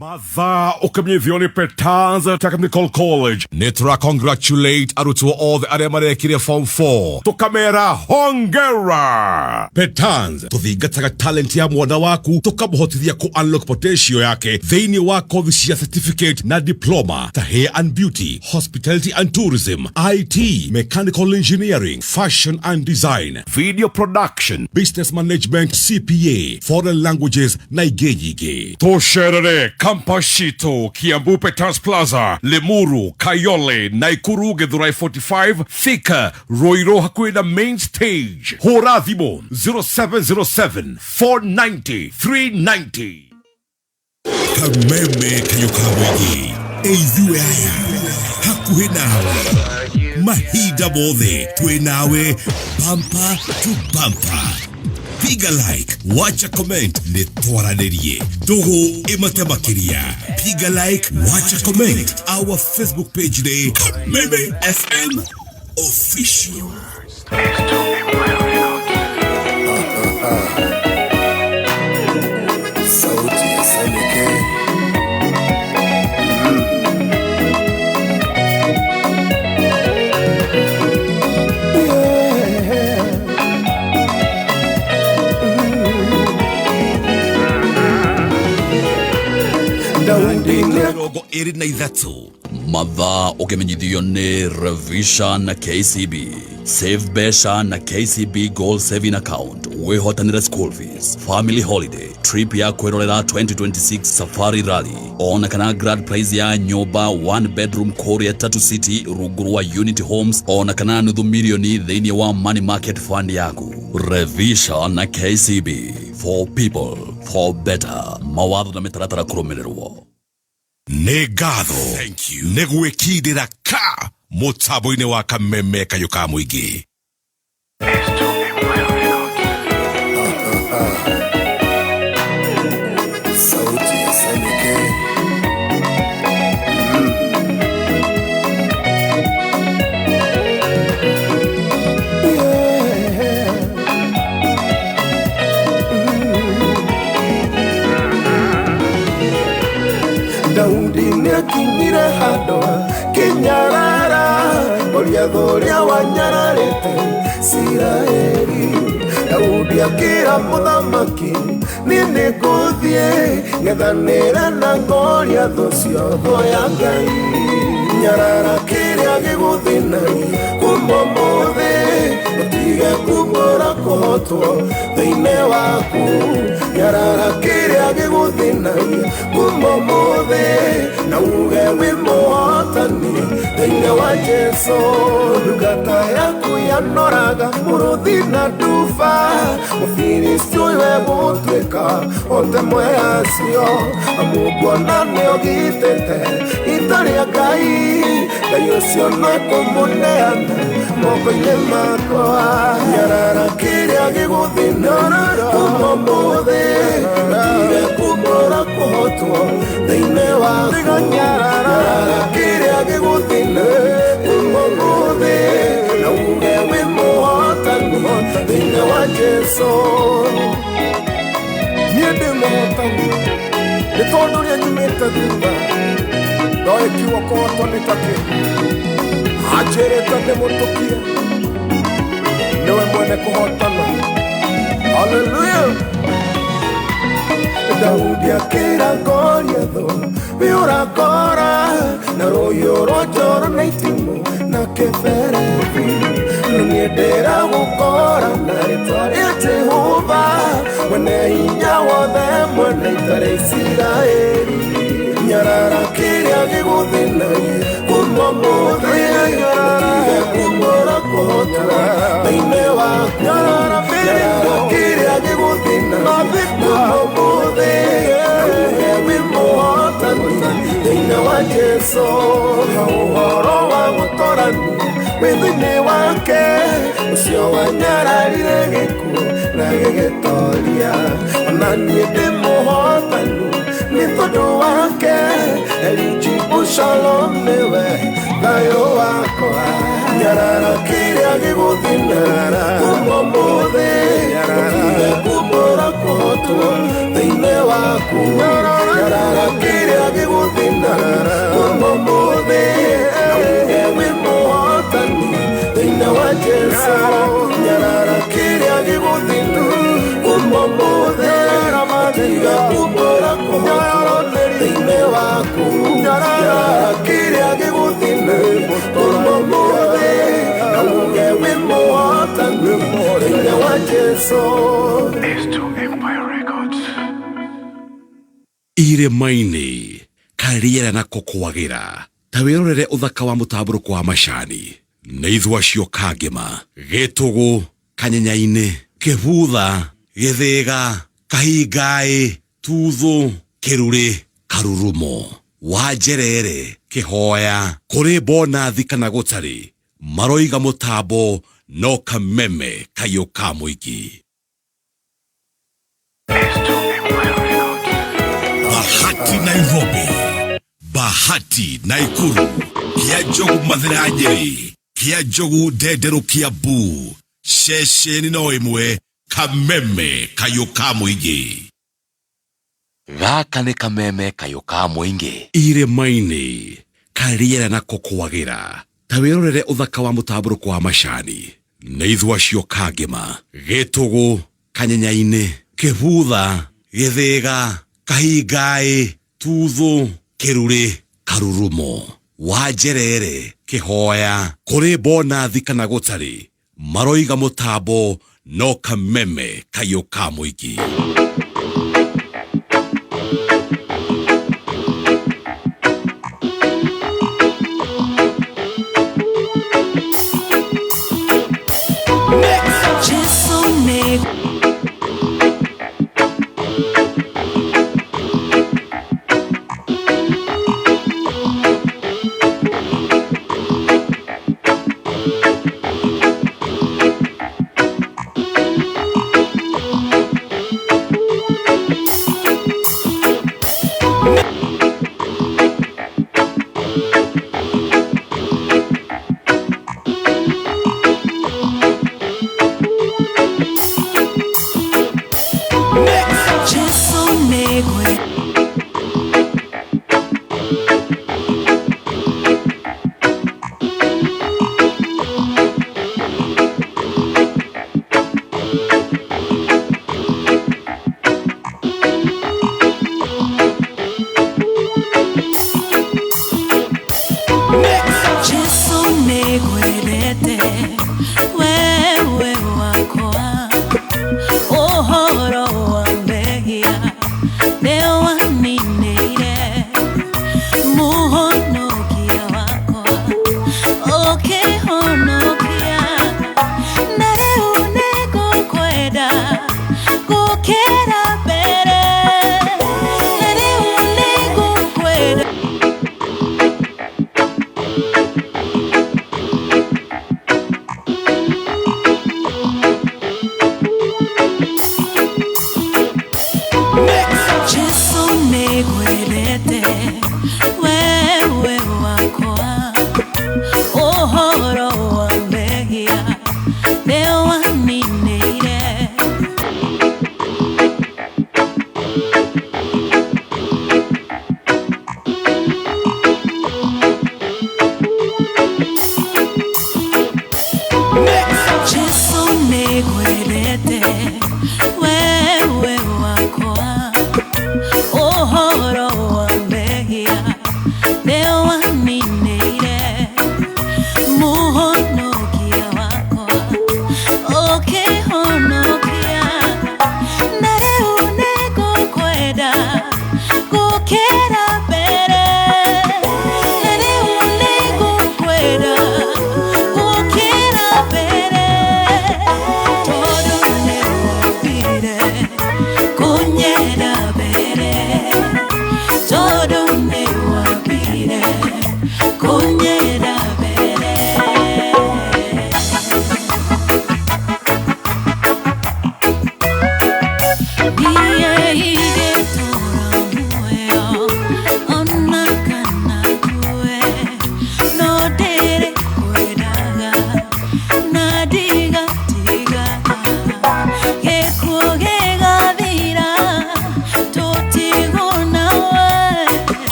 Matha ukamyevioni Petanza Technical College Netra congratulate arutwo othe aria marekire form 4 tukamera hongera. Petanza tuthingataga talent ya mwana waku tukamuhotithia ku unlock potential yake thiini wa kothi cia certificate na diploma ta hair and beauty, hospitality and tourism, IT, mechanical engineering, fashion and design, video production, business management, CPA, foreign languages na igejige. Tosherere Kampashito, Kiambu Petans Plaza, Lemuru, Kayole, Naikuru, Githurai 45, Thika, Roiro Hakuina Main Stage, Horadhimo 0707 490 390. Kameme kayokawegi, Eizuaya, Hakuinawe, Mahida Bothe, Twenawe, Bumper to Bumper. Piga like, wacha comment, netwaranerie. Dogo imatemakiria. Piga like, wacha comment. Our Facebook page de Kameme FM Official. Matha ukimenyithio ni Revisha na KCB. Save Besha na KCB Gold Saving Account. Wehotanira school fees, family holiday, trip ya kwerorera 2026 Safari Rally. Ona kana grad prize ya nyoba 1 bedroom Korea 3 City Rugurwa Unity Homes. Ona kana nuthu milioni thiini wa money market fund yaku. Revisha na KCB. For people, for better. Mawatho na mitaratara kurumirirwo. Negado. Thank you. Negwekidira ka mutaboine wa Kameme kayokamwigi. Sauti ya Samike. Daudi nekinyire hando kinyarara Goliathoria wanyararete Siraeli. Daudi akira muthamaki nini guthie ngethanira na Goliatho ciotho ya Ngai. Nyarara kiria giguthinagia kuma mothe utige kumura kuhotwo thiine waku. Nyarara kiria giguthinagia kuma mothe na uge wi muhotani thiine wa Jesu. Ndungata yaku yanoraga muruthi na nduba Mufilisti uwe gutwika otemwe acio amukuona niogitete ita ria Ngai. Ngai ucio nekumuneana moko-ini makwa. Nyarara kiria giguthinagia kuma mothe utige kumura kuhotwo thiine waku. Nyarara kiria giguthinagia kuma mothe na uge wi muhotani thiine wa Jesu. Nie ndi muhotani ni tondu ria nyumite thutha ndoe kiugo kuhotwo ni taki anjirite ndimutukie niwe mwene kuhotana. Hallelujah. Daudi akira Goliatho biurakora na royo rojoro na itimu na keferethi. Nuniendera gukora na ritwa ria Jehova mwene hinya wothe mwene ita ria Isiraeli. Nyarara kiria giguthinagia kuma mothe utige kumura kuhotwo thiine waku. Nyarara kiria giguthinagia kuma mothe uge wi muhotani thiine wa Jesu. Uhoro wa gutorania wi thiine wake ucio wanyararire gikuo na gigitoria. Ona nie ndi muhotani ni tondu wake. Elijibu shalom niwe thayo wakwa. Nyarara kiria giguthinagia kuma mothe utige kumura kuhotwo thiine waku. Nyarara kiria kumbora kumoine waku kiria giguthine kumomothe na muge wimotanu ine wa Jesu. Irĩma-inĩ kariera nako kwagĩra ta wĩrorere ũthaka wa mũtambũrũko wa macani nĩ ithua cio kangĩma gĩtũgũ kanyenyainĩ kĩbutha gĩthĩga kahingaĩ tuthũ kĩrurĩ karurumo wanjerere kĩhoya kũrĩ bonathi kana gũtarĩ maroiga mũtambo no kameme kayũka mũingĩ. Bahati Nairobi, Bahati Naikuru, Kiajogu Mathira Nyeri, Kiajogu Ndendero Kiambu, ceceni no ĩmwe kameme kayũka mũingĩ. Gaka nĩ kameme kayũka mũingĩ. Irĩma-inĩ kariera nako kwagĩra ta wĩrorere ũthaka wa mũtambũrũko wa macani nĩ ithua cio kangĩma gĩtũgũ kanyenyainĩ kĩbutha gĩthĩga kahingaĩ tuthũ kĩrurĩ karurumo wanjerere kĩhoya kũrĩ bonathi kana gũtarĩ maroiga mũtambo no kameme kayũka mũingĩ.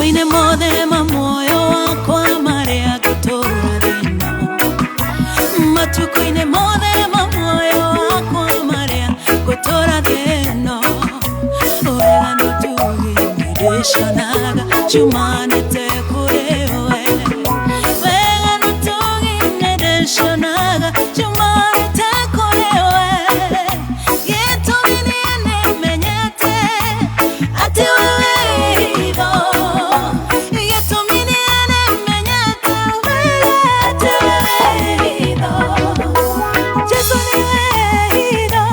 Matuko-ine mothe ma muoyo wakwa maria gutura thina. Matuko-ine mothe ma muoyo wakwa maria gutura thina. Wega nutugimidishanaga chumanite kurewe. Wega nutugimidishanaga chumanite kurewe. Gitumini nimenyete ati wewe ido. Gitumini nimenyete ati wewe ido. Jesu ni wewe ido.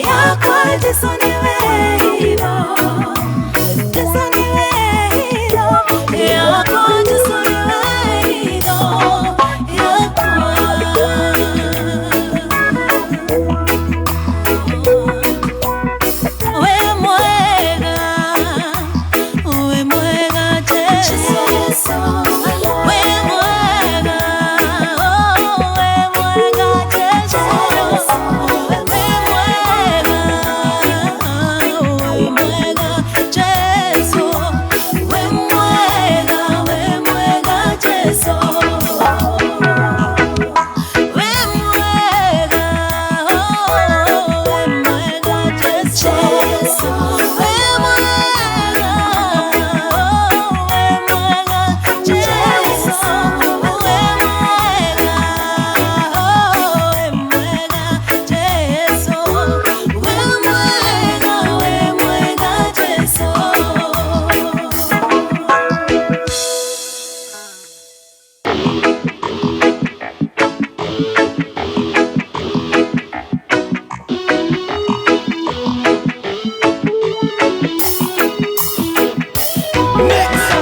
Yako Jesu ni wewe ido. Jesu ni wewe ido. Yako Jesu ni wewe ido. Yako. We mwega Jesu. We mwega, we mwega Jesu. We mwega, we mwega Jesu. We mwega Jesu. We mwega, we mwega Jesu. We mwega,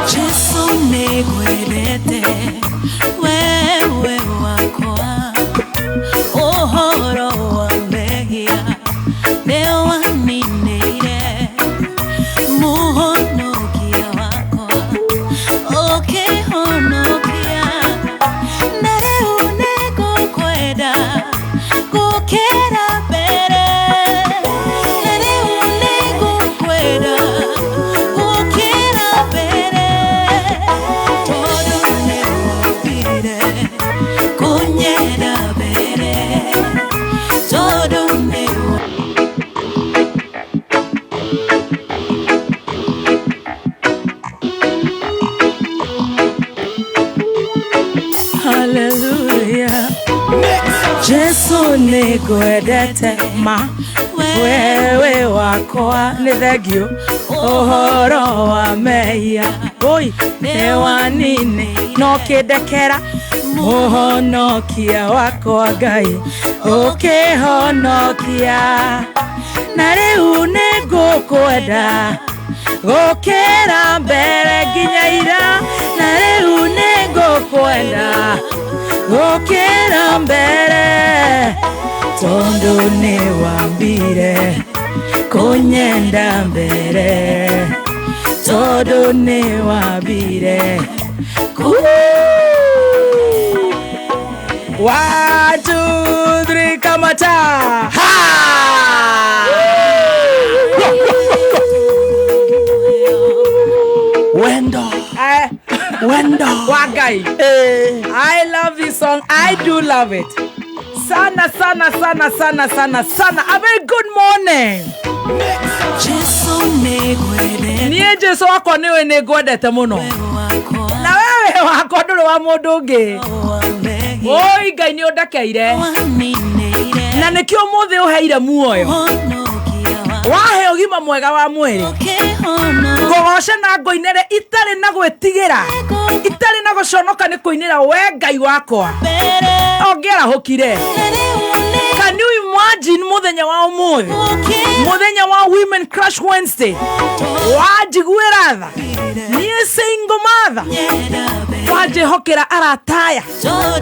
Jesu nigwendete wewe wakwa uhoro wa mehia nĩwanĩnĩire mũhonokia wakwa ũkĩhonokia na rĩu nĩngũkwenda gũkĩra mbere na rĩu nĩngũkwenda gũkĩra mbere tondũ nĩwambire kũnyenda mbere tondũ Hallelujah. Jesu nĩngwendete ma wewe wakwa nĩ thengio ũhoro wa mehia oi nĩwanĩnĩ no kĩndekera mũhonokia wakwa Ngai ũkĩhonokia na rĩu nĩngũkwenda gũkĩra mbere nginya ira na rĩu nĩngũkwenda gũkĩra mbere tondũ nĩwambire kũnyenda mbere tondũ nĩwambire 1, 2, 3 kamata ha Wendo Wagai. I love this song. I do love it. Sana. A very good morning. Niye Jesu wako niwe nĩngwendete mũno. Na wewe wako ndũrĩ wa mũndũ ũngĩ. Oi Ngai nĩ ũndekeire. Na nĩkĩo mũthĩ ũheire muoyo. Wahe ũgima mwega wa mwĩrĩ. Ngũgoce na ngũinĩre itarĩ na gwĩtigĩra. Itarĩ na gũconoka nĩ kũinĩra we Ngai wakwa. Ongĩarahũkire. Can you imagine muthenya wa ũmũthĩ? Muthenya wa Women Crush Wednesday. Wanjiguĩra tha. Niĩ single mother. Wanjĩhokera arataya.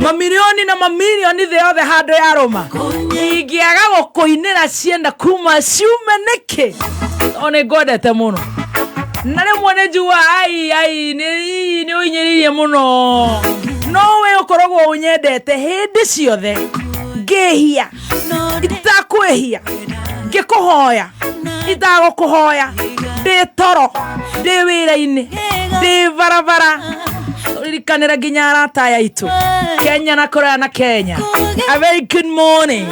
Mamilioni na mamilioni thĩ yothe handũ ya Roma. Ingĩaga gũkũinĩra cienda kuma ciume nĩkĩ. One ngwendete mũno. Na rĩmwe nĩ njua ai nĩ ũinyĩrĩirie mũno. No we ũkoragwo ũnyendete hĩndĩ ciothe. Ngĩhia itakwĩhia ngĩkũhoya itagũkũhoya ndĩ toro ndĩ wĩra-inĩ ndĩ bara barabara urikanira nginya arata yaitu Kenya na Korea na Kenya. A very good morning.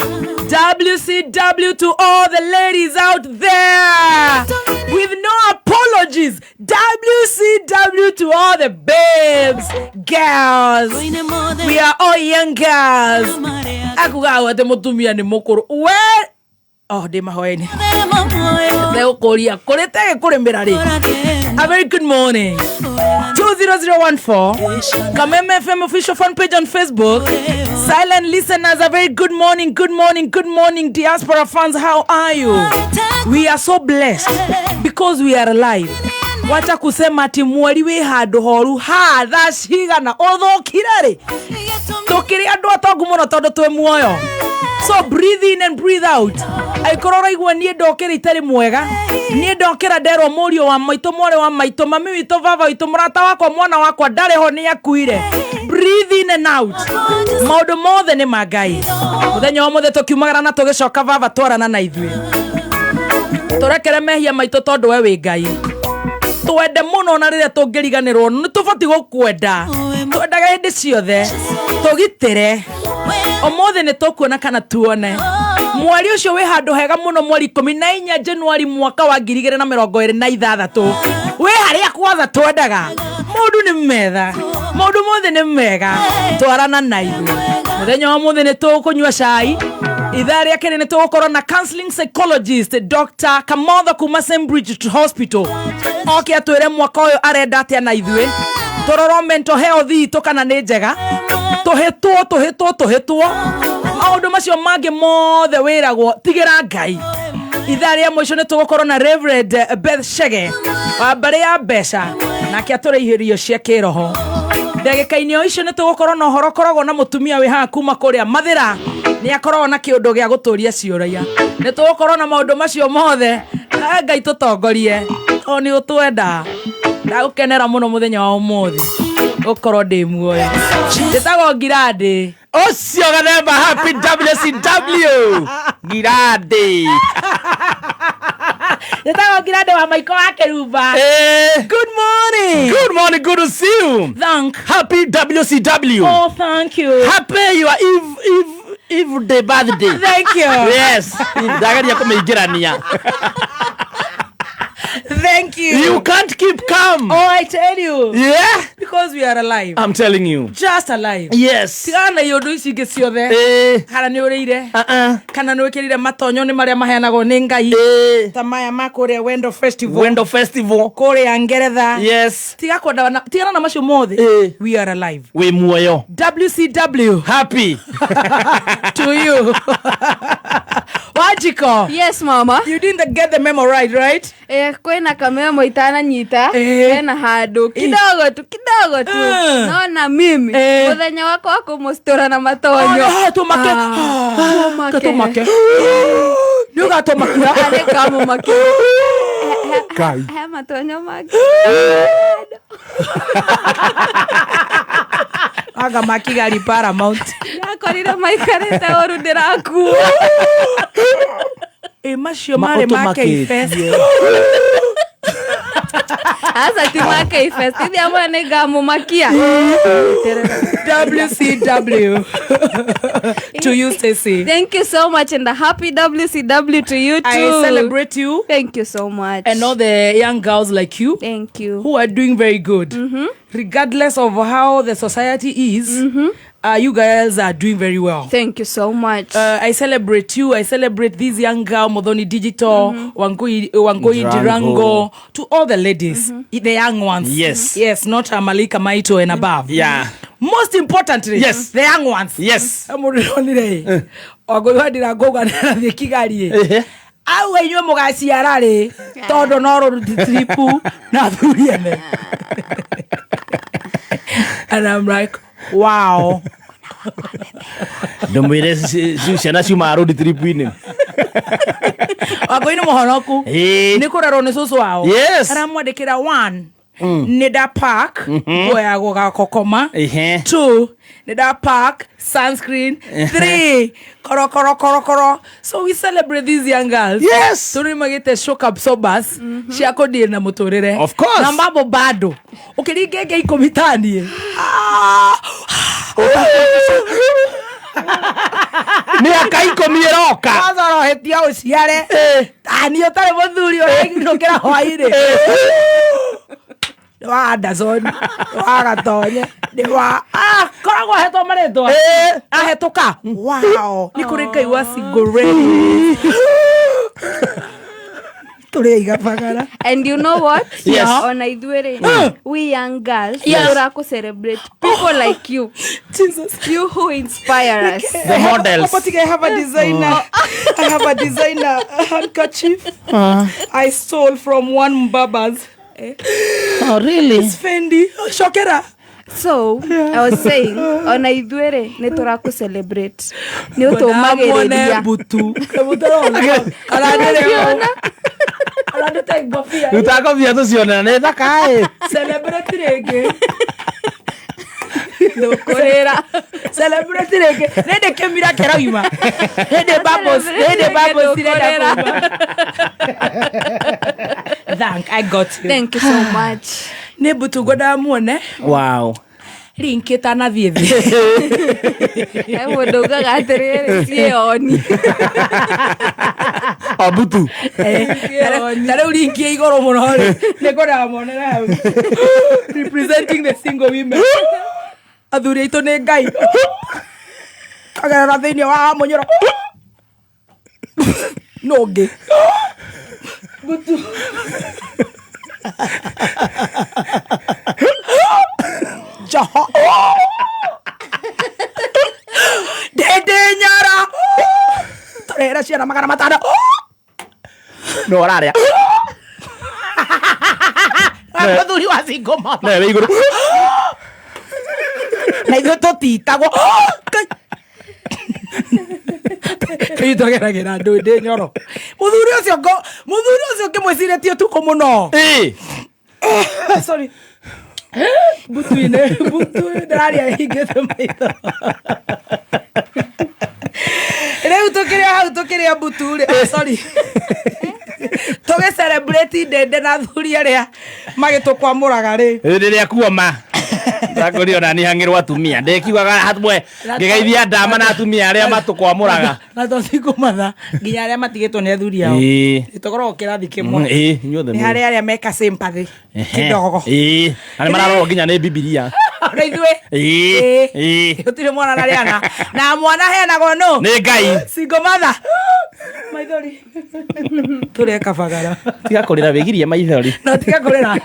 WCW to all the ladies out there with no apologies. WCW to all the babes, girls. We are all young girls. Akugawa te mutumia ni mukuru. Where? Oh, de mahoeni. Leo koria korete kurembera ri. A very good morning. 20014 Kameme FM official fan page on Facebook. Silent listeners, a very good morning, good morning, good morning. Diaspora fans, how are you? We are so blessed because we are alive. Wacha kusema ati mweri we hadu horu ha thashiga na othokirari tokiri andu atongu muno tondu twe muoyo. So breathe in and breathe out. Aikorora igwa nie ndokera itari mwega. Nie ndokera ndero murio wa maito more wa maito mami wito vava wito murata wako mwana wako ndare ho ni akuire. Breathe in and out. Maundu mothe ni magai. Muthenya wa muthe tukiumagara na tugicoka vava twarana na ithue. Turekere mehia maito tondu we wi ngai. Twende muno na rire tungiriganirwo ni tubati gukwenda. Twendaga hindi ciothe. Tugitire. Omothe ni tukuona kana tuone. Mweri ucio we handu hega muno mweri 14 January mwaka wa 2026. We haria kwatha twendaga. Mundu ni metha. Mundu mothe ni mega. Twarana na ithu. Muthenya wa mothe ni tukunywa cai. Idhari yake ni tugukorwo na counseling psychologist Dr. Kamotho kuma Sembridge Hospital. Okay, atwire mwaka uyu arenda atia na ithue. Tororo mental health tokana ni njega. Tuhetwo maundu macio mange mothe wiragwo tigira ngai. Ithari ya mwisho ni tugukorwo na Reverend Beth Shege wa mbari ya mbeca nake aturihirio cia kiroho. Ndagika-ini icio ni tugukorwo na horo koragwo na mutumia wi ha kuma kuria Mathira ni akorwo na kiundu gia guturia ciuria. Ni tugukorwo na maundu macio mothe ngai tutongorie oni utwenda ndagukenera muno muthenya wa umuthi ukorwo ndi muoyo. Nditago Ngirandi Ocio gathemba happy WCW Ngirandi. Nditago Ngirandi wa Maiko wa Keruba. Good morning. Good morning, good to see you. Happy WCW. Oh, thank you. Happy your Eve day birthday. Thank you. Yes. Ndagaria kumeigirania. Thank you. You can't keep calm. Oh, I tell you. Yeah? Because we are alive. I'm telling you. Just alive. Yes. Tigana yondu ici ngi ciothe. Kana ni urire. Kana ni wikirire matonyo ni maria maheanagwo ni ngai. Ta maya makuria Wendo Festival. Wendo Festival. Kuria Ngeretha. Yes. Tigana na macio mothe. We are alive. We muoyo. WCW. Happy. To you. Wajiko. Yes, mama. You didn't get the memo right? Kwena kamemo itana nyita. Kwena hadu. Kidogo tu. Naona mimi. Muthenya wako wako mustora na matonyo. Tumake. Tumake. Nuga tumakia. Ale kama maki. Kai. Matonyo maki. Aga maki gari Paramount. Yakorira maikarete oru ndiraku. Macio mare make ifest. Asa timake ifest. Idi amwe ne gamu makia. WCW. To you, Stacey. Thank you so much, and a happy WCW to you too. I celebrate you. Thank you so much. And all the young girls like you. Thank you. Who are doing very good. Regardless of how the society is, you guys are doing very well. Thank you so much. I celebrate you. I celebrate this young girl, Modoni Digital, Wangui Dirango, to all the ladies, the young ones. Yes, not Malika Maito and above. Yeah. Most importantly, yes, the young ones. Yes. Au enyo mugaciara ri todo no tripu na thuriene. And I'm like, wow. Ndomwire ciana ciuma road trip ini. Wako ino muhonoku. Ni kurarwo ni susu wao. Yes. Aramwandikira 1 nida park goya gogakokoma 2 nida park sunscreen 3 koro. So we celebrate these young girls. Yes. Turi magite shock absorbers ciako deal na muturire. Of course. Na mambo bado ukiringenge ikomitani ni akaiko mieroka azaro hetia uciare ani otare muthuri urengirukira hwaire wa Anderson wa Gatonye wa koragwo hetwo maretwa ahetuka wow ni kuri Ngai wa Sigoreni And you know what? Yes. On Aidwere, we young girls, to celebrate people like you. Jesus. You who inspire us. The models. I have a designer. I have a designer handkerchief. I stole from one Mbaba's. Oh, really? It's Fendi. Shokera. So, I was saying, on Aidwere, netora ku celebrate. Ni utumagereria. Butu. Utaka vya tusione na thaka Celebrate rege. Dokorera. Celebrate rege. Nende kemira kera yuma. Nende babos direda. Thank I got you. Thank you so much. Ne butu goda muone. Wow. Rinketa na vievi. Ai modoga gatere sioni. Abutu. Tare urinkie igoro muno hore. Ne goda monera. Representing the single women. Athuri ito ne Ngai. Agara thini wa monyoro. Noge. Butu. Jaha. Dede nyara. Torera ciana magana matano. No araria. Athuri wa Sigoma. Na iguru. Na iguru titagwo. Itogera ndode nyoro. Muthuri ucio kimwiciretie tuko muno. Sorry. Butu ndaria hingete maitho. Reu tukiria butu sorry. Toge celebrate dede na thuri aria magitukwamuraga ri. Riria kuoma. Ndakuri ona ni hangirwa atumia. Ndekiugaga hatwe ngigeithia ndama na atumia aria matukwamuraga. Na tosiku matha nginya aria matigitwo ni athuri ao. Itogoro kirathi kimwe. Inyuothe. Ni aria meka sympathy. Kidogo. Ani mararo nginya ni Biblia. Na ithwe. Utire mwana na riana. Na mwana henago no. Ni Ngai. Single mother. Maithori. Tureka bagara. Tiga kurira bigirie maithori. No tiga kurira.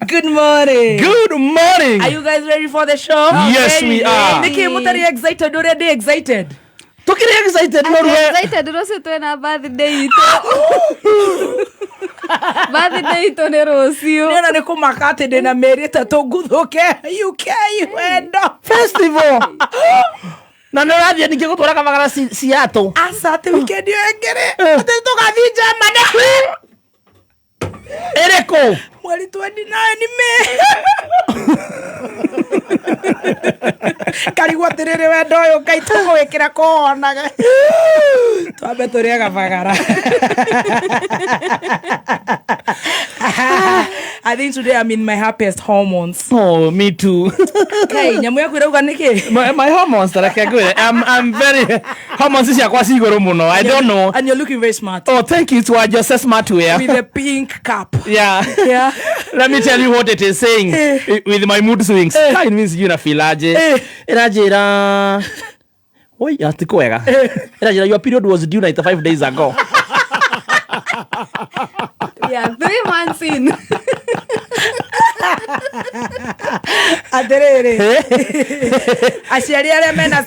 Good morning. Good morning. Are you guys ready for the show? Yes, we are. Nikki, mutari excited already excited. Tukiri excited no ruwe. Excited rose twena birthday ito. Birthday ito ne rosio. Nena ne kumakate de na merita to guthoke. UK wendo. Festival. Na narathia ninge gutwara kamagara Seattle. Asate weekend yo engere. Ate tukathija mane. Ereko. Mwali 29 ni me. Karigwa terere wendo yo Ngai tukowekera konaga. Twabe turiega bagara. I think today I'm in my happiest hormones. Oh, me too. Kai nyamu yaku irauga niki? My hormones are like good. I'm very hormones is yakwa sigoro muno. I don't know. And you're looking very smart. Oh, thank you to our just smart wear. With a pink cap. Yeah. Yeah. Let me tell you what it is saying with my mood swings. It means you na feel aje. Irajira. Oi, atikwega. Irajira your period was due 95 days ago. Yeah, 3 months in. Aterere. Asheri ale mena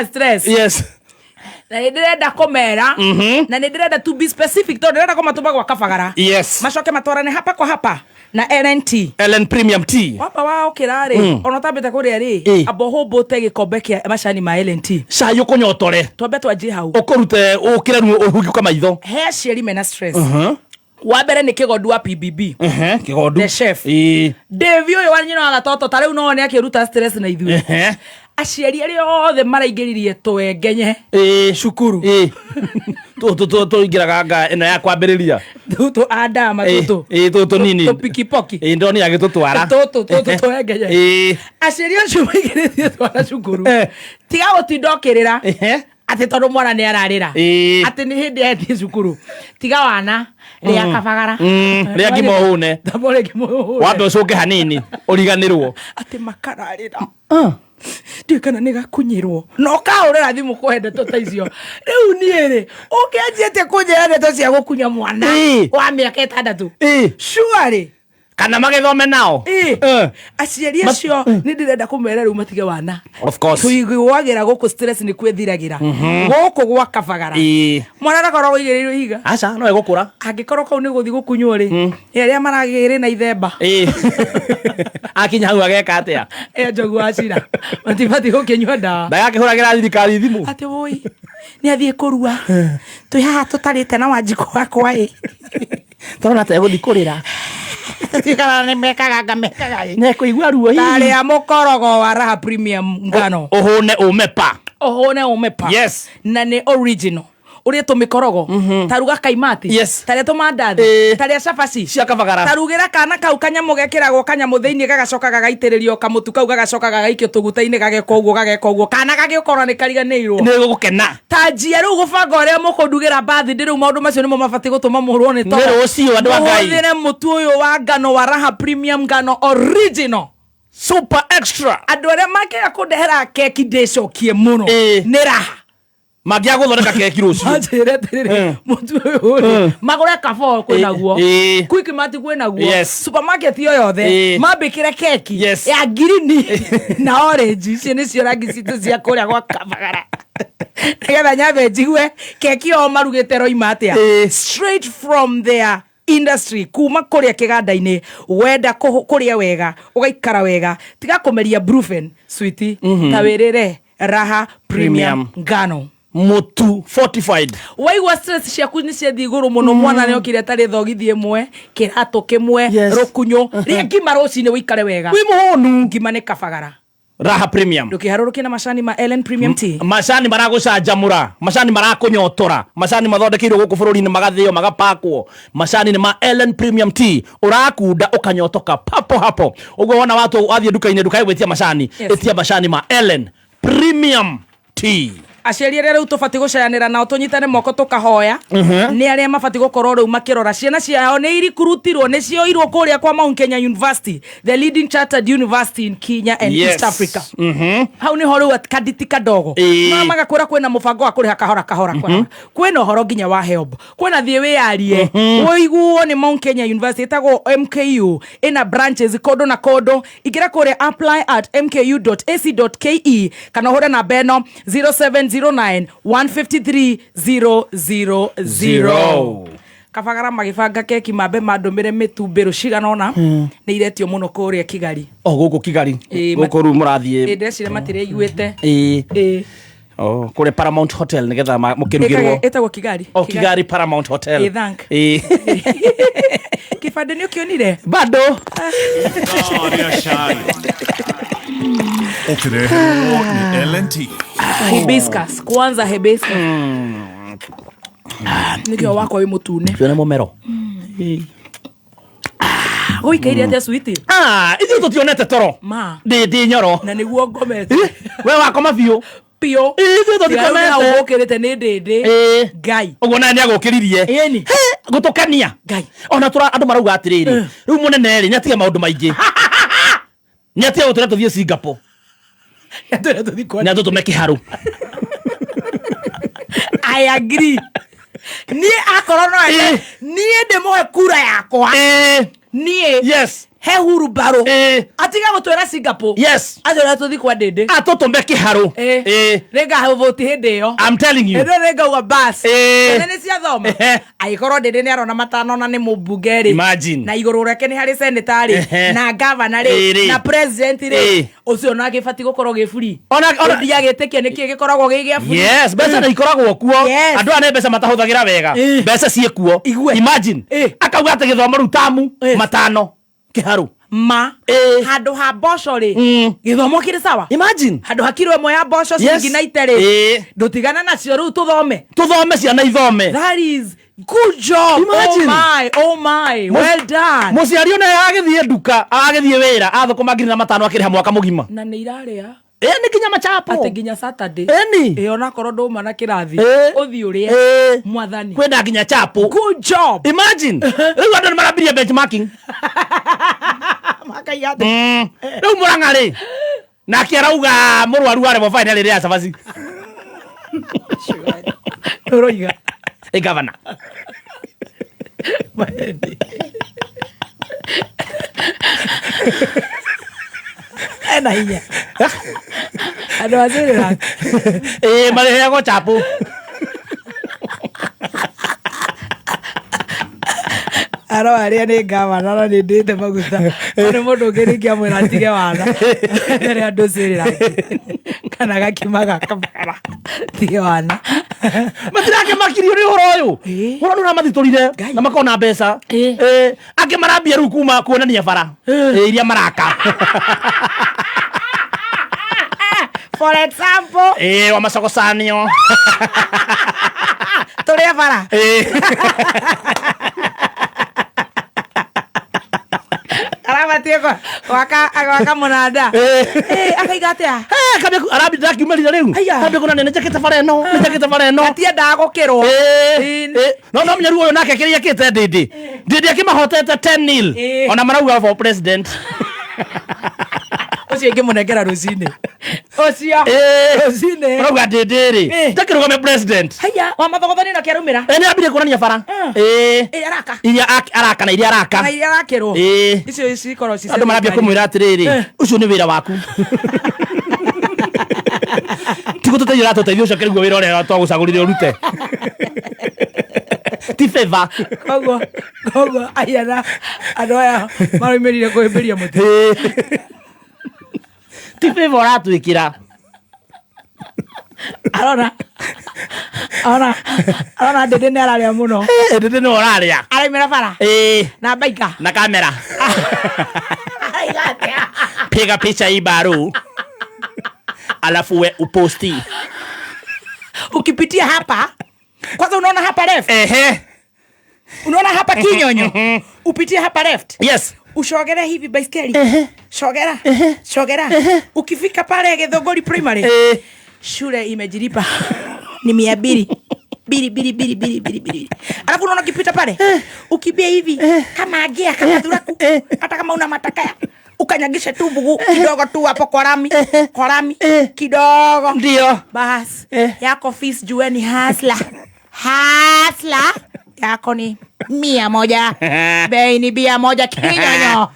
stress. Yes. Na ndirenda komera na ndirenda to be specific to ndirenda komatuba kwa kafagara. Yes. Mashoke matwarane hapa kwa hapa na LNT. Ellen Premium Tea. Wapa wao kirare ona tabete kuria ri aboho bote gikombe kia mashani ma LNT. Shayo konyotore. Twambe twaje hau. Okorute ukire nu uhugi kwa maitho. He sheri mena stress. wa mbere ni kigondu wa PBB kigondu the chef Devi uyu wanyina wa gatoto tariu no ne akiruta stress na ithuĩ aciari aria othe maraingĩririe twengenye cukuru tu ingiraga ino ya kwambĩrĩria tu adama tu nini tu pikipoki ndoni agĩtũtwara tu twengenye aciari acio maingĩririe twana cukuru tiga gũtindokĩrĩra ati tondu mwana ni ararira ati ni hindi endi cukuru tiga wana ria kabagara ria ngimohune tamore ngimohune wambe ucoke hanini uriganirwo ati makararira ndiũ kana nĩ gakunyĩrwo no kaũrĩra thimũ kwenda tota icio rĩu niĩ rĩ ũkĩanjĩte kũnjĩra ndeto cia gũkunya mwana wa mĩaka 6 surely kana magĩthome nao aciari acio nĩ ndĩrenda kũmera rĩu matige wana of course tuiguagĩra gũkũ stress nĩ kwĩthiragĩra gũkũ gwa kabagara mwana ndakoragwo igĩrĩirwo ihiga aca no egũkũra angĩkorwo kau nĩ gũthiĩ gũkunywo rĩ arĩa maragĩrĩ na ithemba akinya hau ageka atĩa njogu acira matibati gũkĩnyua ndawa ndagakĩhũragĩra thirikari thimũ atĩ woi nĩ athiĩ kũrua twĩ haha tũtarĩte na Wanjikũ wakwa tũrona ta egũthiĩ kũrĩra tikana nĩ mekaga ngamekaga nĩ kũigua ruo hihi tarĩa mũkorogo wa Raha Premium ngano ũhũne ũmepa yes na nĩ original uria tumikorogo taruga kaimati taria tumandathi taria cabaci cia kabagara tarugira kana kau kanyamu gekiragwo kanyamu thiini gagacoka gagaitiririo kamutu kau gagacoka gagaikio tugutaini gageka uguo kana gagiukorwo ni kariganirwo ni gugukena tanjia riu gubanga uria mukundugira bathi ndiru maundu macio nimo mabati gutuma muhurwo ni to ni rucio andu angai thire mutu uyu wa ngano wa Raha Premium ngano original super extra andu aria makira kundehera keki ndicokie muno ni Raha magia guthondeka keki rucio ajire tirire mutu uyu magure kabo kwinaguo quick mart kwinaguo supermarket yo yothe mambikire keki ya green na orange ici ni cio rangi citu cia kuria gwa kabagara nigetha nyambe njigue keki yo marugite roima atia straight from their industry kuma kuria kiganda-ini wenda kuria wega ugaikara wega tiga kumeria Brufen sweetie ta wirire Raha Premium ngano mutu fortified waigua stress ciaku ni ciathi iguru muno mwana ne okire tari thogithi imwe kirato kimwe rukunyo ria ngima rucine wikare wega wi muhonu ngima ne kabagara Raha Premium ndukiharurukia na macani ma Ellen Premium Tea macani maragucanjamura macani marakunyotora macani mathondekeirwo guku bururi-ini magathio magapakwo macani ni ma Ellen Premium Tea urakunda ukanyotoka papo hapo uguo wona watu athie duka-ini duka igwetia macani etia macani ma Ellen Premium Tea aciari aria riu tubati gucayanira nao tunyitane moko tukahoya ni aria mabati gukorwo riu makirora ciana ciao ni irikurutirwo ni cioirwo kuria kwa Mount Kenya University the leading chartered university in Kenya and East Africa hau ni horo kaditi kadogo mama gakura kwena mubango wa kuriha kahora kwa kwena horo nginya wa help kwena thie wiarie woiguo ni Mount Kenya University itago MKU ina branches kodo na kodo igira kuria apply at mku.ac.ke kana hore na beno 0709153000 kabagara magibanga keki mambe mandumire mitumbiro ciganona ni iretio muno kuria Kigali guku Kigali guku ru murathie ndecire matire iguite kure Paramount Hotel nigetha mukirugirwo etagwo Kigali Kigali Paramount Hotel thank kifande ni ukionire bado ukireherwo ni LNT hibiscus kwanza hibiscus nikio wako wi mutune tuone momero goikaire atia sweetie ithu tutionete toro ma ndi nyoro na niguo ngomete we wakoma biu pio ithu tutikomete ukirite ni ndindi ngai uguo na ni agukiririe gutukania ngai ona tura andu marauga atiriri riu munene ri nyatige maundu maingi nyatige gutura tuthie Singapore tuthie kiharu I agree ni akorono ni ndimwe kura yakwa ni he hurubaro atiga gutwera Singapore yes athora tuthi kwa ndende atotombe kiharo renga vote hindi yo I'm telling you renga wa bus nene cia thoma aikorwo ndende ni arona matano na ni mubungeri imagine na iguru reke ni hari senatari na governor ri na president ri ucio na gibati gukorwo gifuri ona dia gitekia niki gikoragwo gigia free yes beca na ikoragwo kuo andu ane beca matahuthagira wega beca cie kuo imagine akauga ati githomo rutamu matano kiharu handu ha mboco ri githomo kiri sawa imagine handu ha kiro ĩmwe ya mboco cingi na itere ndutigana nacio riu tuthome ciana ithome that is good job. Imagine. Oh my well done muciari ona agithie nduka agithie wira athukuma ngiri na matano akiriha mwaka mugima na nĩ iraria ni kinya machapo ate nginya Saturday ona korwo nduma na kirathi uthi uria mwathani kwenda nginya chapo good job imagine riu andu marabiria benchmarking makaiyate riu murangari na kirauga murwaru ware mo final ria sabaci roiga governor ena hinya andu azirira mareheagwo chapo aro aria ni governor na ni ndite maguta ni mundu ngirikia mwira atige wana ri andu cirira kana gakimaga kabara tige wana matirake makirio ri horo uyu horo nura mathiturire na makona mbeca ake marambia ru kuma kuonania bara iria maraka for example wa macogocanio turia bara arabatie waka munanda akaiga atia kabe arabi ndakiumerire riu kabe kuna nene jakete bara eno atiendaga gukirwo no mnyaru uyu nake kiria kite ndindi akimahotete 10-0 ona marauga for president ucio ngimunengera rucini ucio rucini marauga ndindi takirugame president haya wa mathogothani na kiarumira ni ambire kuonania bara iria araka na iria arakirwo icio cikorwo cici andu marambia kumwira atiriri ucio ni wira waku tiko tuteithia tuteithia ucio kirigwo wira uria twagucagurire urute ti favor koguo ayana andu aya maroimirire kuhimbiria muti ti favor atwikira arona ndende nĩ araria mũno ndende nĩ oraria araimĩra bara na baika na kamera piga picha hii baru alafu we uposti ukipitia hapa kwanza unaona hapa left unaona hapa kinyonyo upitie hapa left yes ushogera hivi baiskeli shogera ukifika pale Githongori primary shule imejilipa ni 200 bili alafu unaona kipita pale ukibia hivi kama agia kama dhuraku hata kama una matakaya ukanyagisha tu bugu kidogo tu hapo kwa rami kidogo ndio bas yako fees jueni hasla yako ni 100 bei ni 100 kinyonyo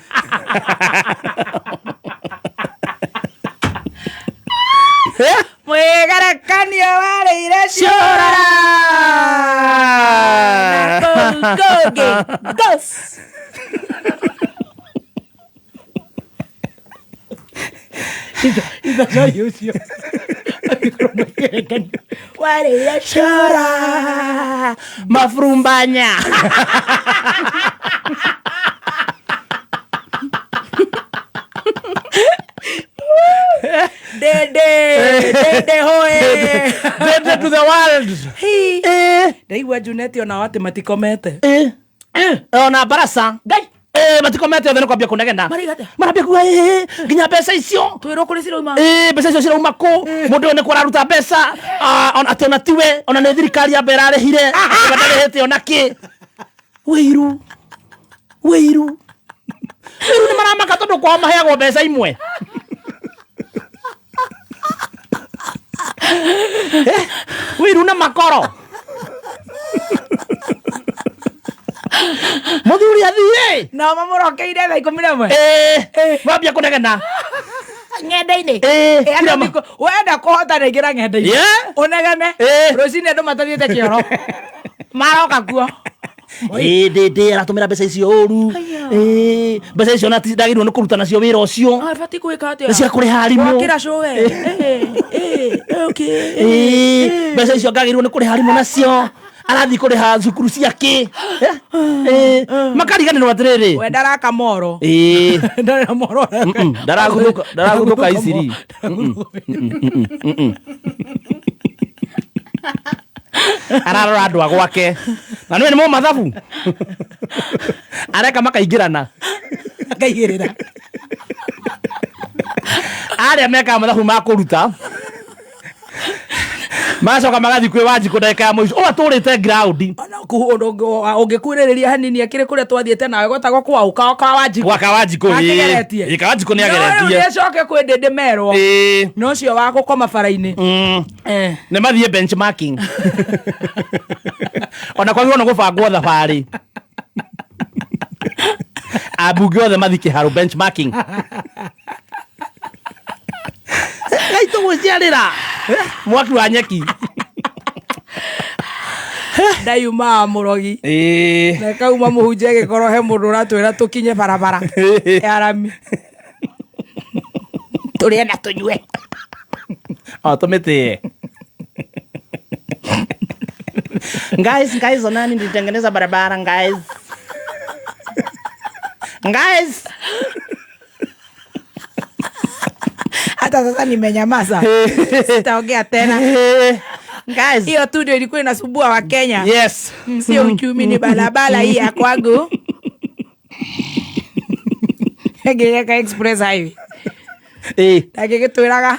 mwegarakania wale ile shora gos ita soy usio wale ile shora mafrumbanya Dede hoe Dede to the world Ndaigua Juneti ona wate matikomete ona barasa ngai matikomete othe kwambia kunegena marambia kuga nginya mbeca icio twirwo kuri cirauma mbeca icio cirauma ku mundu ni kwararuta mbeca ona atona tiwe ona ni thirikari ya mbera rehire batarehete ona ki wiru ni maramaka tondu kwa maheagwo mbeca imwe wiru na makoro Muthuri athire. Na mamurokeire thaa 11. Wambia kunegena. Ng'enda-inĩ wenda kũhota rĩngĩra ng'enda-inĩ ũnegene rũcinĩ andũ matathiĩte kĩoro maroka kuo ndĩ aratũmĩra mbeca icio ũru mbeca icio ndagĩrĩirwo nĩ kũruta nacio wĩra ũcio batiĩ gwĩka atĩa cia kũrĩha arimũ gwakĩra showe mbeca icio ngagĩrĩirwo nĩ kũrĩha arimũ nacio arathi kũrĩha cukuru ciake makariganĩrwo atĩrĩrĩ we ndaraka moro ndareka moro ndaraguthũka iciri ararora andũ agwake na nĩwe nĩ mũmathabu areka makaingĩrana akaigĩrĩra arĩa mekaga mathabu ma kũruta macoka magathi kwĩ Wanjikũ ndagĩka ya mũico atũrĩte ground ũngĩkuĩrĩrĩria hanini akĩrĩ kũrĩa twathiĩte nawe gwetagwo kwao kwa Wanjikũ Wanjikũ nĩ ageretie nĩcoke kwĩ ndĩndĩ merwo no ũcio wa gũkoma bara-inĩ nĩ mathiĩ benchmarking ona kwagĩrĩirwo nĩ gũbangwo thabarĩ ambunge othe mathi kĩharo benchmarking gaitũ gwĩciarĩra mwaki wa nyeki ndayuma mũrogi na kauma mũhunjia gĩkorwo he mũndũ ũratwĩra tũkinye barabara ya rami tũrĩe na tũnyue tũmĩtĩe guys onani nilitengeneza barabara guys hata sasa nimenyamaza sitaongea tena guys hiyo tu ndio ilikuwa inasumbua wa Kenya yes sio uchumi ni barabara hii ya kwangu Ngeka express highway agĩgĩtwĩraga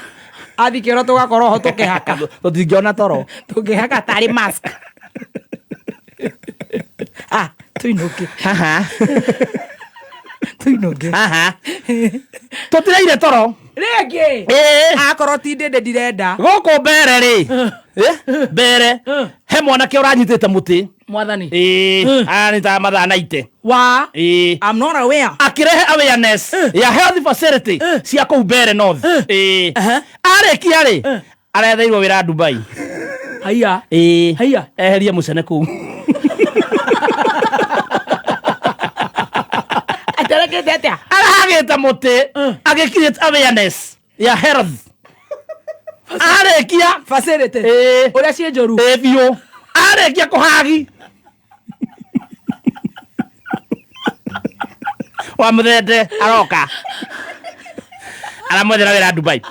athi kĩoro tũgakorwo ho tũkĩhaka tũtingĩona toro tũngĩhaka tarĩ mask tuinũke tuinũke tũtireire toro rĩngĩ akorwo ti ndĩndĩ ndirenda gũkũ mbere rĩ mbere he mwanake ũranyitĩte mũtĩ mwathani nĩ ta mathaa 90 wa I'm not aware akĩrehe awareness ya health facility cia kũu mbere north arĩkia rĩ aretheirwo wĩra Dubai haiya eherie mũcene kũu aterekete atĩa arahagĩte mũtĩ agĩcreate awareness ya health arĩkia facility ũrĩa ciĩ njũru biũ arĩkia kũhagi wa mũthende aroka aramwethera wĩra Dubai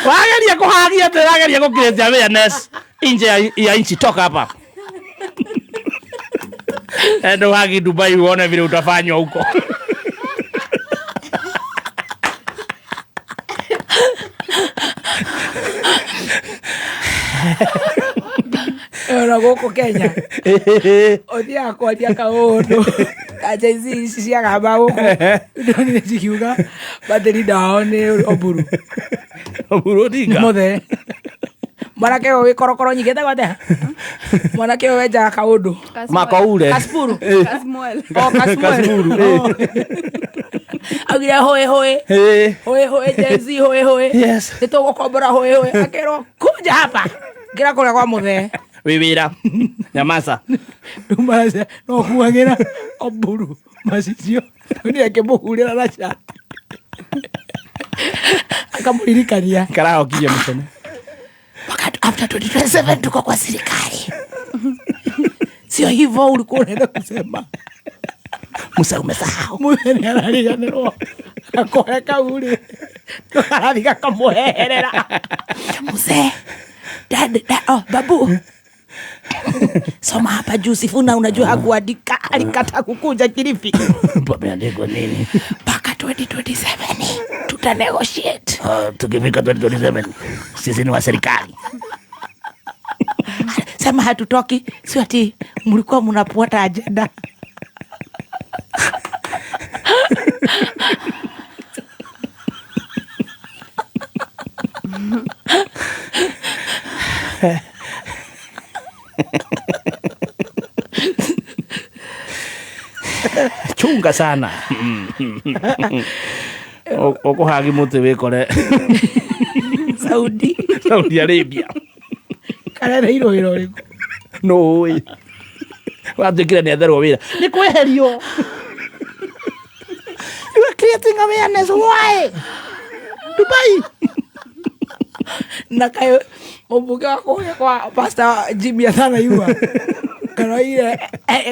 wageria kũhagia tũrageria gũcreate awareness nje ya nchi toka hapa endo hagi Dubai uone vile utafanywa huko ona gũkũ Kenya ũthiaga kwaria kaũndũ aja ici ciagamba gũkũ ndonire cikiuga batĩri ndao nĩ Oburu Odinga mũthe mwanake ũyũ wĩ korokoro nyigĩte gwate mwanake ũyũ wenjaga kaũndũ Makaure Kasipuru Kasmuel augire hũĩ jenzi hũĩ nĩtũgũkombora hũĩ akerwo kuja hapa ngira kũrĩa kwa mũthee wĩ wĩra nyamasa ndumase no kuagĩra Oburu macicio nĩ akĩmũhurĩra na cati akamũririkania karaokia mũcene wakati after 2027 tuko kwa serikali sio hivyo ulikuwa unaenda kusema Musa umesahau Musa analiganirwo akoeka ule arathika kamuherera Musa dad babu soma hapa juu Sifuna unajua hakuandika alikata kukuja Kilifi pameandikwa nini mpaka 2027 tuta negotiate tukifika 2027 sisi ni wa serikali sema hatutoki sio ati mlikuwa mnapuata agenda Chunga sana. Oko hagi muti wikore Saudi Arabia. Kana reiro riku. No we. Wathikire ni atherwo wira. Ni kweherio. You are creating awareness. Why? Dubai. Na kayo obuke wako kwa Pastor Jimmy Athana yua. Kana ile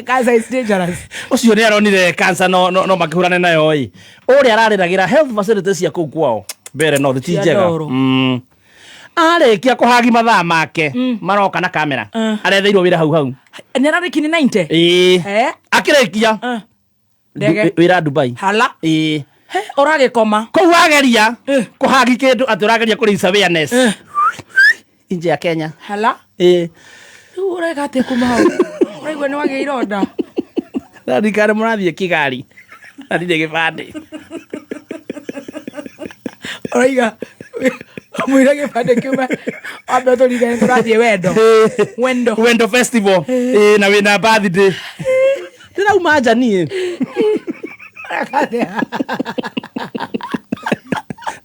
cancer is dangerous. Ucio ni aronire cancer no makihurane nayo oi. Uri arariragira health facilities ya kuu kwao. Bere no ti njega. Arekia kuhagi mathaa make maroka na kamera. Aretheirwo wira hau. Ni ararikini 90. Akirekia. Ndege wira Dubai. Hala. Orage koma. Kou ageria kuhagi kindu ati urageria kurisa awareness. Inje ya Kenya. Hala. Urega ate kuma hau. Urigwe ni wage ironda. Nadi kare murathie Kigali. Nadi de gibande. Oiga. Mwira gibande kiuma. Abe to liga turathie Wendo festival. Na wina birthday. Tena umaja ni.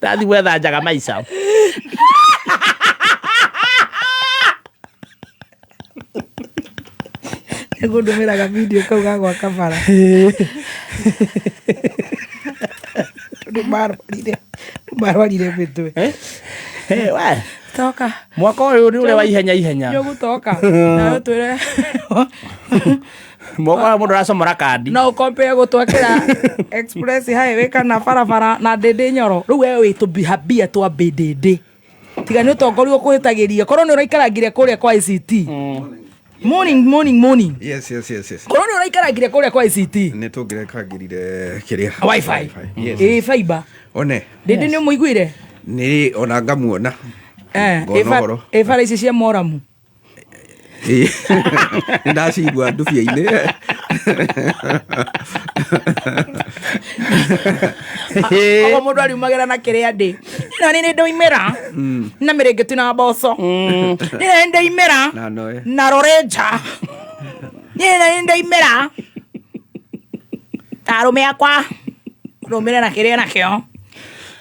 Tadi weather jaga maisha. Ego ndumira ga video kau gagwa kamera. Barwarire bitu. Wa. Toka. Mwaka uyu ni ule wa ihenya. Yo gutoka. Na twire. Mwaka mundu aracomora kandi. No compare gutwakira express highway kana barabara na ndende nyoro. Riu wewe witubihabia twa BDD. Tiga ni utongoria kuhitagiria. Korwo ni uraikarangire kuria kwa ICT. Morning. Yes. Korwo ni uraikarangire kuria kwa ICT. Ni tungirekagirire kiria Wi-Fi. Fiber. One. Ndende ni muiguire. Ni ona ngamuona. Bara ici cia moramu. Ndacigua ndubia-ini. Ogo mundu ariumagira na kiria ndi. Na ni ndoimera. Na mirenge na mboco. Ni ndoimera. Na roreja. Ni ndoimera. Tarume akwa. Rumire na kiria nakio.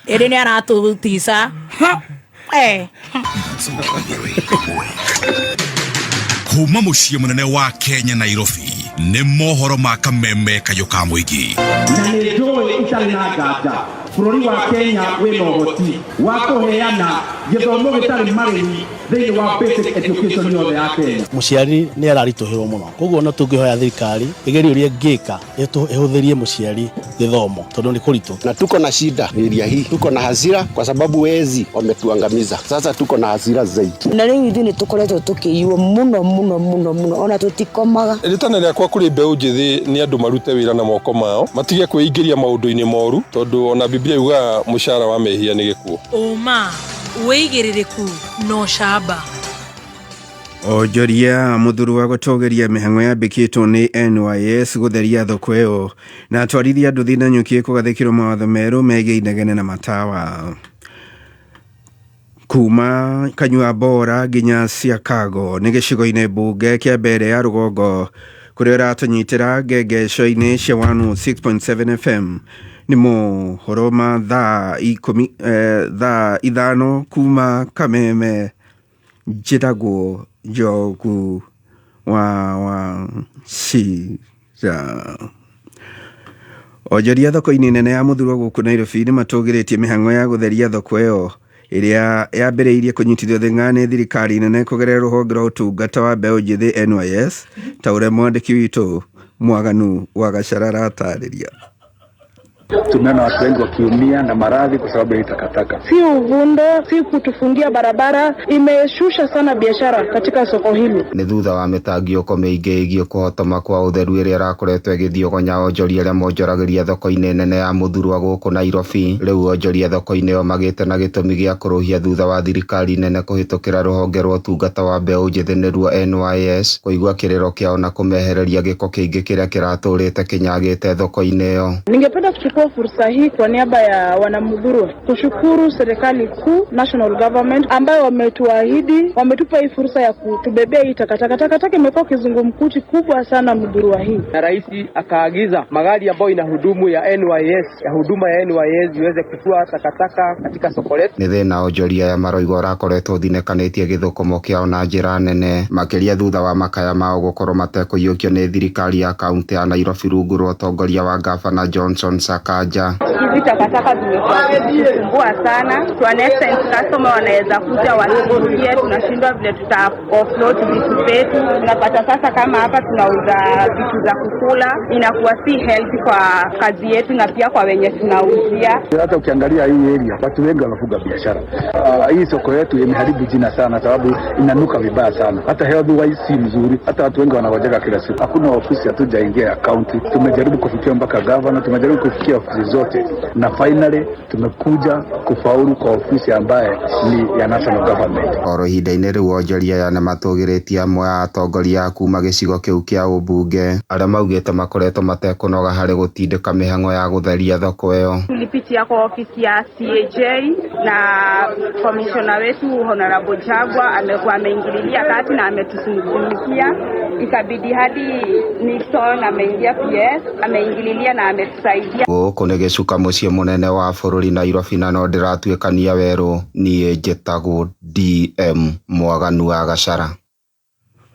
Iri ni aratutisa. Kuma muciĩ munene wa Kenya Nairobi nĩ mohoro ma kameme kayo ka mũingĩ. Na nĩ njũĩ itarĩ na nganja bũrũri wa Kenya wĩna ũhoti wa kũheana gĩthomo gĩtarĩ marĩhi thĩinĩ wa basic education yothe ya Kenya. Mũciari nĩ araritũhĩrwo mũno, koguo no tũngĩhoya thirikari ĩgerie ũrĩa ĩngĩka ĩhũthĩrie mũciari gĩthomo tondũ nĩ kũritũ. Na tuko na shida area hii, tuko na hasira kwa sababu wezi wametuangamiza. Sasa tuko na hasira zaidi. Na rĩu ithuĩ nĩ tũkoretwo tũkĩiywo mũno ona tũtikomaga. Ritana rĩakwa kũrĩ mbeũ njĩthĩ nĩ andũ marute wĩra na moko mao, matige kwĩingĩria maũndũ-inĩ moru tondũ ona Biblia yugaga mũcara wa mehia nĩ gĩkuũ. Ũma wĩigĩrĩrĩku no camba. Onjoria muthuru wa gutogeria mihango yambikitwo ni NYS gutheria thoko iyo na atwarithia nduthi na nyuki kugathikirwo mawatho meru megiĩ inegene na matawa. Kuma Kanyua Bora nginya Siakago nĩ gĩcigo-inĩ mbunge kĩa mbere ya rũgongo kũrĩa ũratũnyitĩra ngengeco-inĩ cia 106.7 FM nĩ mohoro ma thaa ithano kuma Kameme. Njĩtagwo Njogu wa Shira. Onjoria thoko-inĩ nene ya mũthurwa gũkũ Nairobi nĩ matũgĩrĩtie mĩhang'o ya gũtheria thoko ĩyo ĩrĩa yambĩrĩirie kũnyitithio thing'a nĩ thirikari nene kũgerera rũhonge rwa ũtungata wa mbeũ njĩthĩ NYS ta ũrĩa mwandĩki witũ Mwaganu wa Gachara aratarĩria. Tumeona watu wengi wakiumia na maradhi kwa sababu ya takataka. Si uvundo, si kutufungia barabara, imeshusha sana biashara katika soko hili. Nĩ thutha wa mĩtangĩko mĩingĩ ĩgiĩ kũhotoma kwa ũtheru ĩrĩa ĩrakoretwo ĩgĩthiogonya onjoria arĩa monjoragĩria thoko-inĩ nene ya mũthurwa gũkũ Nairobi. Rĩu onjoria thoko-inĩ ĩyo magĩte na gĩtũmi gĩa kũrũhia thutha wa thirikari nene kũhĩtũkĩra rũhonge rwa ũtungata wa mbeũ njĩthĩ nĩruo NYS kũigua kĩrĩro kĩao na kũmehereria gĩko kĩingĩ kĩrĩa kĩratũrĩte kĩnyagĩte thoko-inĩ ĩyo. Ningependa Nachukua fursa hii kwa niaba ya wanamudhuru kushukuru serikali kuu, national government, ambayo wametuahidi, wametupa hii fursa ya kutubebea hii takataka. Takataka imekuwa kizungumkuti kubwa sana mudhuru hii. Na rais akaagiza magari ambayo ina hudumu ya NYS, ya huduma ya NYS iweze kutua takataka katika soko letu. Nĩ thĩna onjoria ya maroigo rakoretwo thinekanĩtie gĩthũkũmo kĩao na njĩra nene makĩria thutha wa makaya mao gũkorwo matekũiyũkio nĩ thirikari ya kaunti ya Nairobi rungu rwa ũtongoria wa gavana Johnson Sakaja. Hizi takataka zimekuwa sana. Kwa next time customer wanaweza kuja wasikie, tunashindwa vile tuta offload vitu zetu. Tunapata sasa kama hapa tunauza vitu za kukula, inakuwa si healthy kwa kazi yetu na pia kwa wenye tunauzia. Hata ukiangalia hii area watu wengi wanafuga biashara. Hii soko yetu imeharibu jina sana sababu inanuka vibaya sana. Hata health wise si mzuri. Hata watu wengi wanawajeka kila siku. Hakuna ofisi hatujaingia county. Tumejaribu kufikia mpaka governor, tumejaribu kufikia ofisi zote. Na finally tumekuja kufaulu kwa ofisi ambaye ni ya national government. Oro ihinda-inĩ rĩu onjoria ya nĩmatũgĩrĩtie amwe a atongoria kuma gĩcigo kĩu kĩa ũmbunge arĩa maugĩte makoretwo matekũnoga harĩ gũtindĩka mĩhang'o ya gũtheria thoko ĩyo. Tulipitia kwa ofisi ya CAJ na commissioner wetu Honorable Jagwa amekuwa ameingililia kati na ametushughulikia, ikabidi hadi Nixon ameingia PS ameingililia na ametusaidia. Gũkũ nĩ gĩcuka mũciĩ mũnene wa bũrũri Nairobi na no ndĩratuĩkania werũ. Niĩ njĩtagwo DM Mwaganu wa Gacara.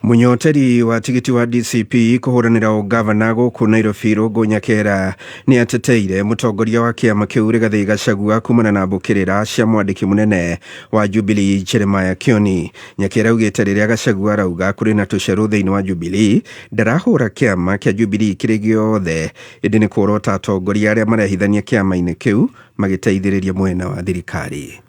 Munyoteri wa tigiti wa DCP kuhuranira ugavana gũkũ Nairobi Rũngũ Nyakera nĩ ateteire mũtongoria wa kĩama kĩu Rigathĩ Gachagua kumana na mbũkĩrĩra cia mwandĩki mũnene wa Jubilee Jeremiah Kioni. Nyakera augĩte rĩrĩa Gachagua arauga kũrĩ na tũcerũ thĩinĩ wa Jubilee ndarahũra kĩama kĩa Jubilee kĩrĩ gĩothe, ĩndĩ nĩ kuorota atongoria arĩa marehithania kĩama-inĩ kĩu magĩteithĩrĩria mwena wa thirikari.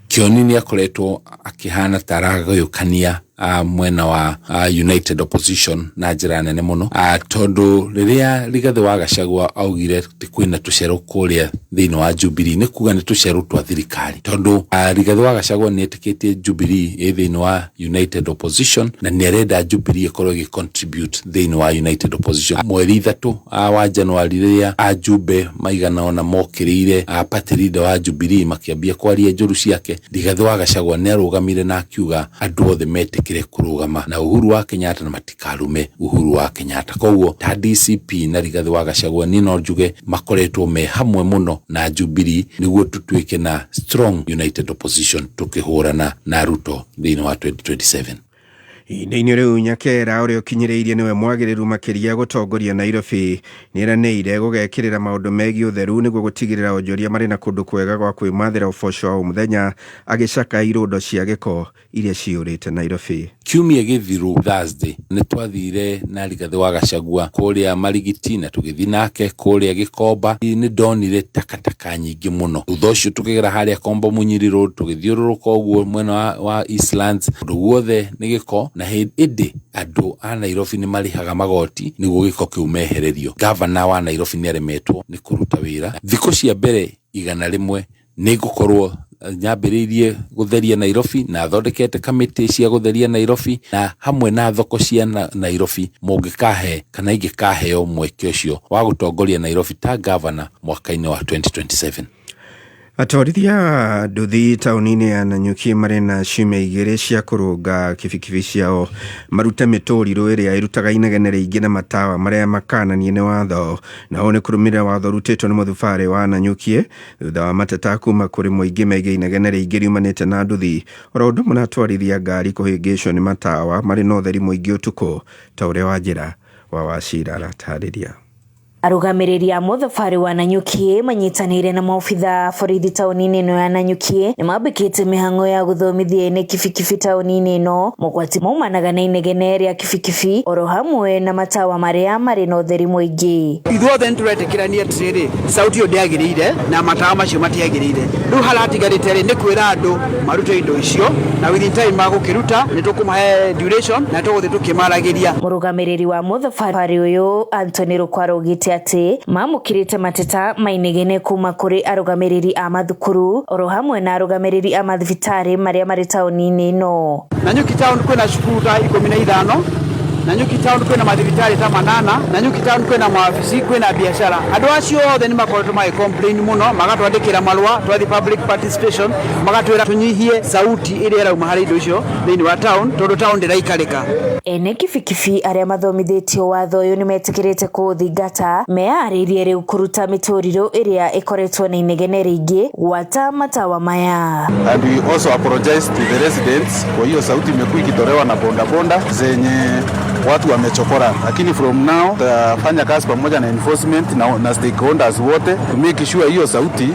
Kioni nĩ akoretwo akĩhana taragayũkania mwena wa United Opposition na njĩra nene mũno, tondũ rĩrĩa Rigathĩ wa Gachagua augire kwĩna tũcerũ kũrĩa thĩinĩ wa Jubilee nĩ kuga nĩ tũcerũ twa thirikari, tondũ Rigathĩ wa Gachagua nĩ etĩkĩtie Jubilee thĩinĩ wa United Opposition na nĩ arenda Jubilee ĩkorwo ĩgĩcontribute thĩinĩ wa United Opposition. Mweri 3 wa Januari rĩrĩa ajumbe maigana ona mokĩrĩire party leader wa Jubilee makĩambia kwaria njũru ciake, Rigathĩ wa Gachagua nĩ arũgamire na akiuga andũ othe metĩkĩre kurugama na Uhuru wa Kenyatta na matikarume Uhuru wa Kenyatta. Koguo ta DCP na Rigathĩ wa Gachagua ni no njuge makoretwo me hamwe muno na Jubilee niguo tutuike na strong United Opposition tukihurana na Ruto thĩinĩ wa 2027. Ihinda-inĩ rĩu Nyakera ũrĩa ũkinyĩrĩirie nĩwe mwagĩrĩru makĩria gũtongoria Nairobi nĩeranĩire gũgekĩrĩra maũndũ megiĩ ũtheru nĩguo gũtigĩrĩra onjoria marĩ na kũndũ kwega gwa kwĩmathĩra ũboco wa mũthenya, agĩcaka irũndo cia gĩko iria ciũrĩte Nairobi. Kiumia gĩthiru Thursday nĩ twathire na Rigathĩ wa Gachagua kũrĩa Marigiti na tũgĩthiĩ nake kũrĩa Gĩkomba. Nĩ ndonire takataka nyingĩ mũno. Thutha ũcio tũkĩgera harĩa Kombo Munyiri Road tũgĩthiũrũrũka ũguo mwena wa Eastlands, ũndũ guothe nĩ gĩko na hĩndĩ andũ a Nairobi nĩ marĩhaga magoti nĩguo gĩko kĩu mehererio. Gavana wa Nairobi nĩ aremetwo nĩ kũruta wĩra. Thikũ cia mbere 100 nĩ ngũkorwo nyambĩrĩirie gũtheria Nairobi na thondekete kamĩtĩ cia gũtheria Nairobi na hamwe na thoko cia Nairobi mũngĩkahe kana ingĩkaheo mweke ũcio wa gũtongoria Nairobi ta gavana mwaka-inĩ wa 2027. Atwarithia nduthi taũni-inĩ ya Nanyuki marĩ na ciumia 2 cia kũrũnga kibikibi ciao maruta mĩtũrirũ ĩrĩa ĩrutaga inegene rĩingĩ na matawa marĩa makananie nĩ watho, nao nĩ kũrũmĩrĩra watho rutĩtwo nĩ mũthubarĩ wa Nanyuki thutha wa mateta kuma kũrĩ mũingĩ megiĩ inegene rĩingĩ riumanĩte na nduthi, oro ũndũ ũmwe na atwarithia ngari kũhĩngĩcwo nĩ matawa marĩ na ũtheri mũingĩ ũtukũ ta ũrĩa Wanjĩra wa Wachira aratarĩria. Arũgamĩrĩri a mũthubarĩ wa Nanyuki manyitanĩire na maobitha borithi taũni-inĩ ĩno ya Nanyuki nĩ mambĩkĩte mĩhang'o ya gũthomithia ene kibikibi taũni-inĩ ĩno mogwati maumanaga na inegene rĩa kibikibi oro hamwe na matawa marĩa marĩ na ũtheri mũingĩ. Ithuothe nĩtũretĩkĩrania atĩrĩrĩ, sauti ĩyo ndĩagĩrĩire na matawa macio matiagĩrĩire. Rĩu haratigarĩte nĩ kwĩra andũ marute indo icio na within time magũkĩruta nĩ tũkũmahe duration na tũgũthiĩ tũkĩmaragĩria. Mũrũgamĩrĩri wa mũthubarĩ ũyũ Anthony Rũkwaro augĩte atĩ mamũkĩrĩte mateta mainegene kuma kũrĩ arũgamĩrĩri a mathukuru oro hamwe na arũgamĩrĩri a mathibitarĩ marĩa marĩ taũni-inĩ ĩno. Nanyuki town kwĩna cukuru ta 15 Nanyuki town kwina mathibitari ta 8 Nanyuki town kwina maafisi kwina biashara andu acio othe ni makoretwo mai complain muno magatwandikira marua twathi public participation magatwira tunyihie sauti iria irauma hari indo icio thiini wa town tondu town ndiraikarika. Ene kibikibi aria mathomithitio watho uyu ni metikirite kuthingata mearirie riu kuruta mituriro iria ikoretwo na inegene ringi gwata matawa maya. And we also apologize to the residents kwa hiyo sauti imekuwa ikitolewa na bonda zenye watu wamechokora, lakini from now tutafanya kazi pamoja na enforcement na stakeholders wote to make sure hiyo sauti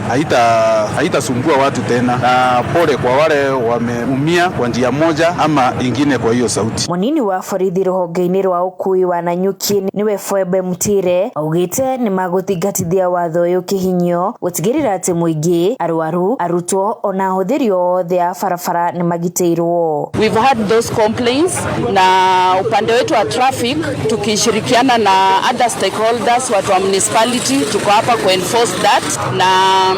haitasumbua watu tena, na pole kwa wale wameumia kwa njia moja ama ingine kwa hiyo sauti. Munini wa borithi ruhonge-ini rwa ukui wa Nanyuki niwe Foebe Mutire augite ni maguthingatithia watho uyu kihinyo gutigirira ati muingi arwaru arutwo ona huthiri othe a barabara ni magiteirwo. We've had those complaints na upande wetu wa traffic tukishirikiana na other stakeholders watu wa municipality tuko hapa ku enforce that, na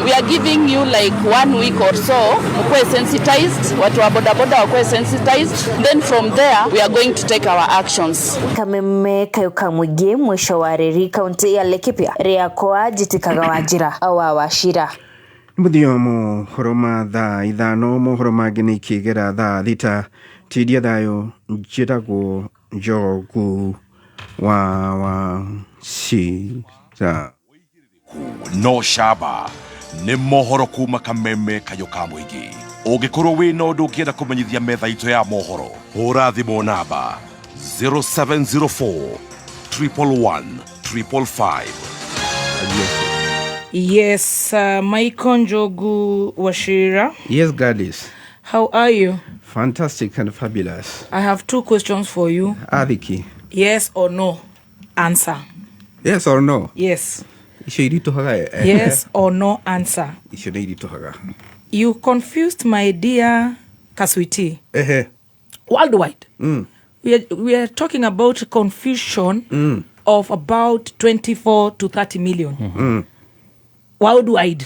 we are giving you like 1 week or so mkwe sensitized, watu wa bodaboda wakwe sensitized, then from there we are going to take our actions. Kameme kayuka mwigi mwisho wa reri kaunti ya Laikipia riakoa jitikaga wajira awa washira muthio mohoro thaa ithano mohoro mangĩ nĩ ikĩgera thaa thita tidia thayo njĩtagwo Njogu wa Shira no shaba nĩ mohoro kuma Kameme kayuka mwigi. Ũngĩkorwo wĩna ũndũ ũngĩenda kũmenyithia metha itũ ya mohoro, hũra thimũ namba 0704 111 555. Yes, Michael Njogu Washira. Yes, Gladys. How are you? Fantastic and fabulous. I have 2 questions for you. Adiki. Yes or no? Answer. Yes or no? Yes. Yes or no answer. You confused my dear Kaswiti. Worldwide. We are talking about confusion of about 24 to 30 million. Worldwide.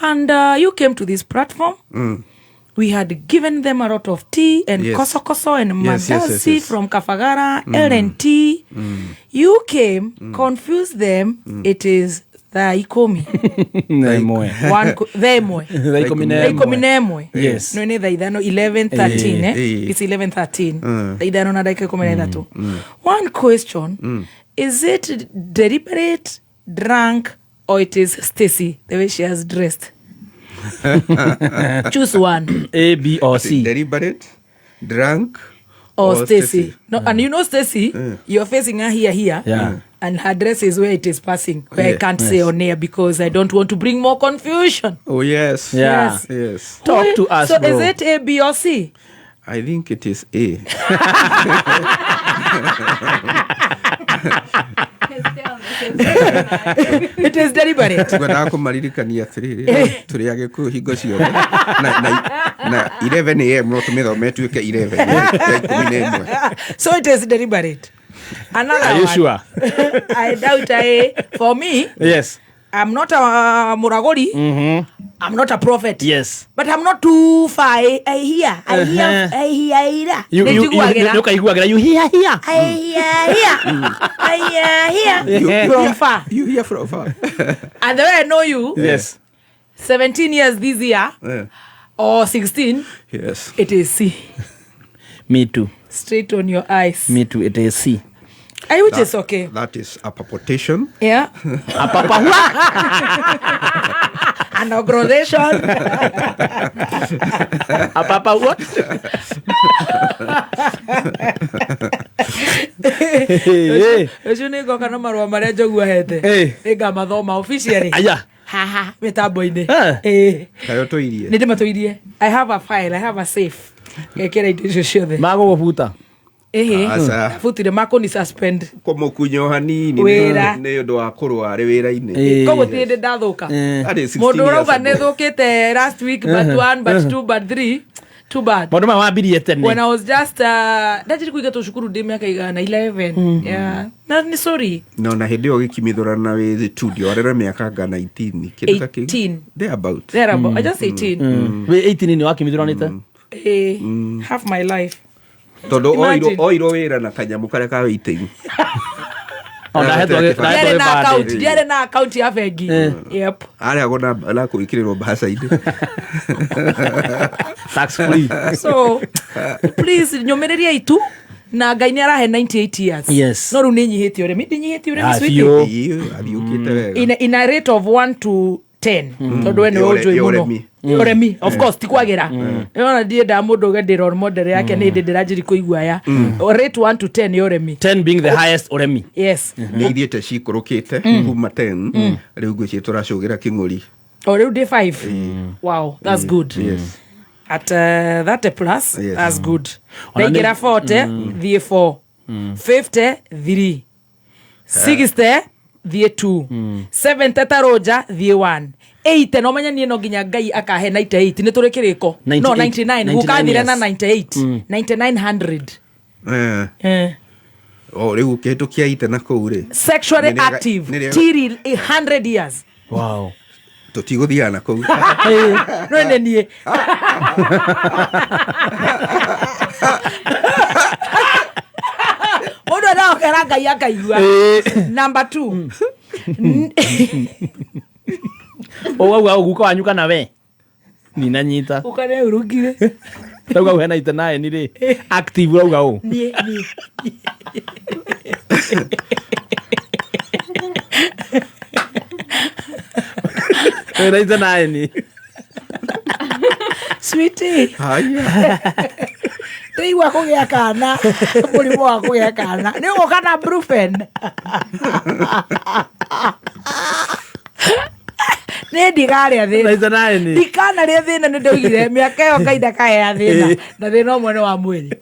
And you came to this platform. We had given them a lot of tea and koso and mandasi from Kafagara, LNT. You came, confused them. It is the ikomi. Yes. No, the idano 11:13. It's 11:13. The idano na daika ikomi na tu. One question: is it deliberate, drunk, or it is Stacy the way she has dressed? Choose one. A, B, or C. Deliberate, drunk, or Stacy. No, and you know Stacy, you're facing her here. Yeah. And her dress is where it is passing. Where I can't say on air because I don't want to bring more confusion. Oh, yes. Yeah. Yes. Talk to us, so bro. Is it A, B, or C? I think it is A. It is deliberate. Gwenda kumaririkania turi agiku hingo ciothe na 11 am no tumithome tuike 11. So it is deliberate. Another Are you one. sure? I doubt for me. Yes. I'm not a Muragori. I'm not a prophet. Yes. But I'm not too far. I hear. You hear. From far. You hear from far. And the way I know you. Yes. 17 years this year. Or 16. Yes. It is C. Me too. Straight on your eyes. Me too. It is C. Which is okay. That is a palpitation. Yeah. A papa what? An aggravation. A papa what? Ejuni goka na marwa maria Njogu ahete. Ega mathoma officially. Aya. Haha, mitambo-ini. Kayo toirie. Ninde matoirie. I have a file, I have a safe. Gekera indo icio ciothe. Mago gubuta. Futire mako ni suspend. Kumukunyo hanini ni undu wa kurware wira-ini. Koguo ti ndi ndathuka. Mundu urauga ni thukite last week but 1 but 2 but 3. Too bad. Maundu mawambirie tene. When I was just ndajiri kuiga tucukuru ndi miaka igana 11. Yeah. Na ni sorry. No na hindi ogikimithurana wi studio arera miaka ngana 19 kindu 18. There about. I just 18. We 18 ni wakimithurana half my life. Tondo oiro wira na kanyamu kare ka waiting. Diare na account ya bengi. Yep. Ari agona ala kuikiriro bahasa-ini. Tax free. So please nyomereria itu na Ngai ni arahe 98 years. Yes. No ru ni nyihite uremi sweet. In a rate of 1 to 10. Tondu we ni ujui muno. Uremi of course tikwagira. Yona die da mundu ge role model yake ni ndiranjiri kuigua ya. Rate 1 to 10 uremi. 10 being the highest uremi. Yes. Ni ithiete cikurukite kuma 10 riu ngwiciria turacugira king'uri. Riu day 5. Wow, that's good. Yes. At that plus, yes. That's good. Naingira 40, thie 4. 50, 3. 60, thie 2. 70 taroja, thie 1. 80 no manya nie no nginya Ngai akahe 98 ni turi kiriko. No 99 gukathire na 98. 9900. Riu ukitukia ite na kou ri. Sexually active till 100 years. Wow. Tutiguthiana kou. No nie. Mundu na okera Ngai akaigua. Number 2. Owa guka wanyuka na we. Nina nyita. Ukane urugire. Tauga we na itana ni ri. Active uga o. Nie. We na itana ni. Sweetie. Haya. Teiwa kugia kana. Mulimo wa kugia kana. Ni ukana brufen. Ne digare athina. Na itana ni. Dikana ri athina ni ndoigire miaka yo kaida kae athina. Na thina omwe wa mwili.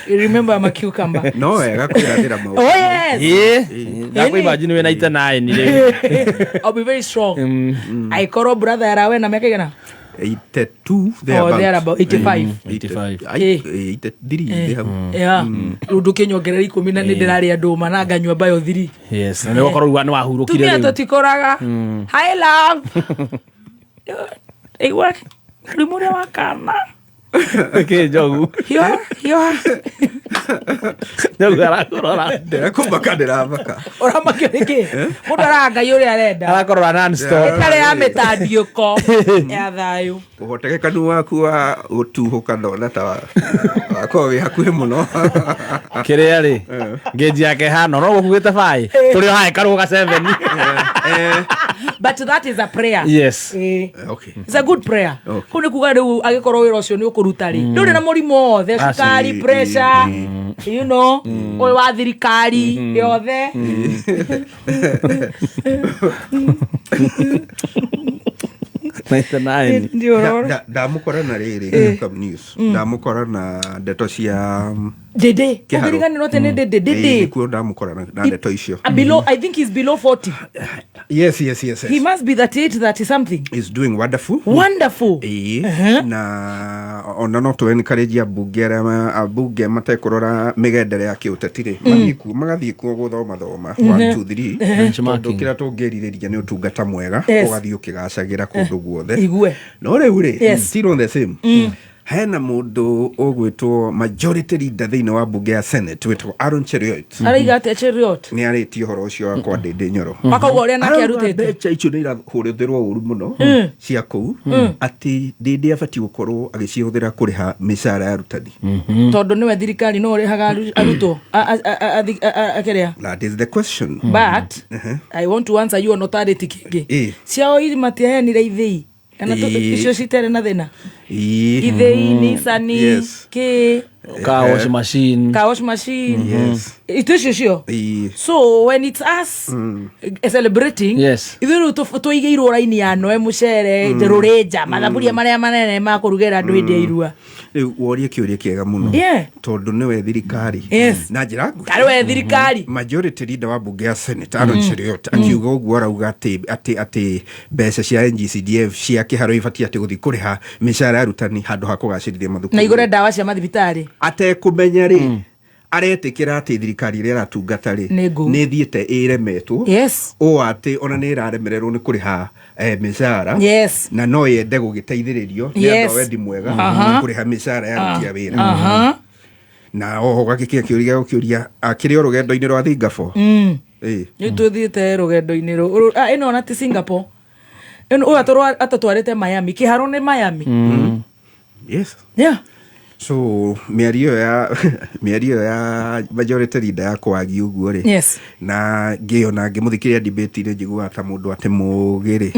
You remember I'm a cucumber. No, wega kwirathira mau. Oh yes. Ndakwa imagine we na itana ni ri. I'll be very strong. I call brother arawe na miaka igana. 82 there about 85. 83 yeah. Undu kinyongerera 10 na ndirari andu mananga nywa bayo 3. Yes, na ndio korwa ni wahurukire rĩu tumia tutikoraga. Hi love. Ewa rimure wakana. Okay, jogu. Yo. Jogu arakorora. Ndirakumaka ndiramaka. Oramakiriki. Mundu aranga yuri arenda. Arakorora non stop. Etare ya metandiuko. Ya thayu. Uhotekekanu waku wa gutuhuka ndona ta wako wi hakuhi muno. Kiria ri. Geji yake hano no gukugite 5. Turi hai karuga 7. But that is a prayer. Yes. Okay. It's a good prayer. Kuni kuga riu agikorwo wira ucio ni ukuruta ri. Nduri na murimo othe sukari, pressure, you know, oi wa thirikari yothe. Ndamukora na riri Come News. Ndamukora na ndeto cia Dede. Ogirigani no tene Dede. Kuo ndamukora na ndeto icio. Below, I think he's below 40. Yes. He must be 30 something. He's doing wonderful. Na ona no to encourage abunge matekurora migendere ya kiutetire. Magathie kuo guthoma 1 2 3. Tukira tungeriririria ni utungata mwega ugathie ukigacagira kundu guothe. No riu ri still on the same. Hena mundu ugwitwo majority leader thiini wa bunge ya Senate witwo Aaron Cheruiyot. Araigate Cheruiyot. Ni ariti horo ucio wa kwa Ndindi Nyoro. Makauga uria nake arutite. Becha icio ni irahuruthirwo uru muno cia kuu ati Ndindi abati gukorwo agicihuthira kuriha mishara ya arutani. Tondu niwe thirikari no urihaga arutwo akerea. That is the question. But I want to answer you on authority kingi. Ciao iri matiahenire ithii. Kana icio citere na thina. Ithii ni sani ke car wash machine. Yes. Icio. So when it's us celebrating, ithiru tuigeirwo raini ya noe mucere rureja mathaburia maria manene ma kurugera andu hindi ya irua. Riu worie kiuria kiega muno. Tondu niwe thirikari. Na njira nguhĩ. Ariwe thirikari. Majority leader wa bunge ya Senate Aaron Cheruiyot akiuga uguo arauga ati mbeca cia NGCDF cia kiharo ibati ati guthi kuriha mishara ya arutani handu ha kugacirithia mathukuru. Na igure ndawa cia mathibitari. Atekumenya ri aretikira ati thirikari ria ratungata ri ni thiete iremetwo o ati ona ni iraremererwo ni kuriha mishara na no yende gugiteithiririo ni andu wendi mwega kuriha mishara ya aruti a wira na oho gakikia kiuria ukiuria akiri rugendo-ini rwa Singapore ni tuthiite rugendo-ini ru ino na ti Singapore ino atatwarite Miami kiharo ni Miami yes yeah so miario ya majority leader yakwa agi uguo ri yes na ngiona ngimuthikiria debate ire njigua ta mundu ate mugiri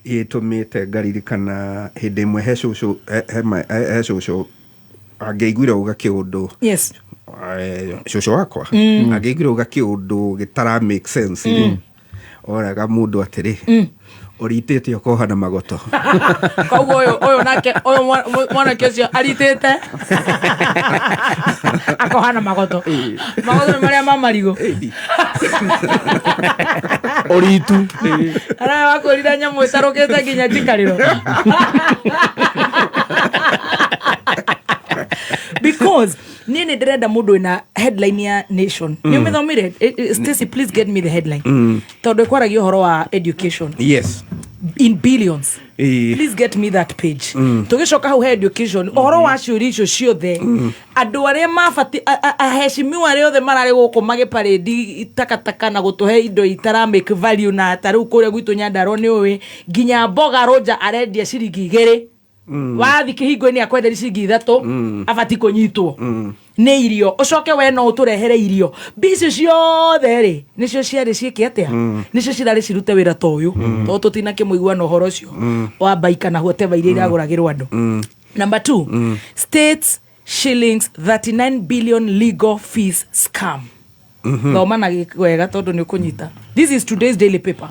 itumite ngaririkana hindi imwe he social angeiguira uga kiundu yes social wakwa angeiguira uga kiundu gitara make sense oraga mundu atiri oritete okohana magoto koguo oyo nake oyo mwana kesio aritete akohana magoto maria mamarigo oritu ara wakorira nyamu itarokete nginya tikariro because nini ndirenda mundu ina headline ya Nation ni umithomire Stacy please get me the headline tondu kwaragio horo wa education yes in billions please get me that page tugicoka hau education horo wa ciuri icio ciothe andu aria mabati aheshimiwa aria othe marari guku magiparedi takataka na gutuhe indo itara make value na taru kuria gwitu Nyandarua ni uwi nginya Mboga Roja arendia ciringi 2 wathi kihingo-ini akwenderi ciringi 3 abati kunyitwo ni irio ucoke we no uturehere irio bici ciothe ri nicio ciari ciiki atia nicio cirari cirute wira ta uyu to tutina kimuigua no horo cio wa baika na whatever iria iraguragirwo andu number 2 states shillings 39 billion legal fees scam thoma na wega tondu ni ukunyita this is today's daily paper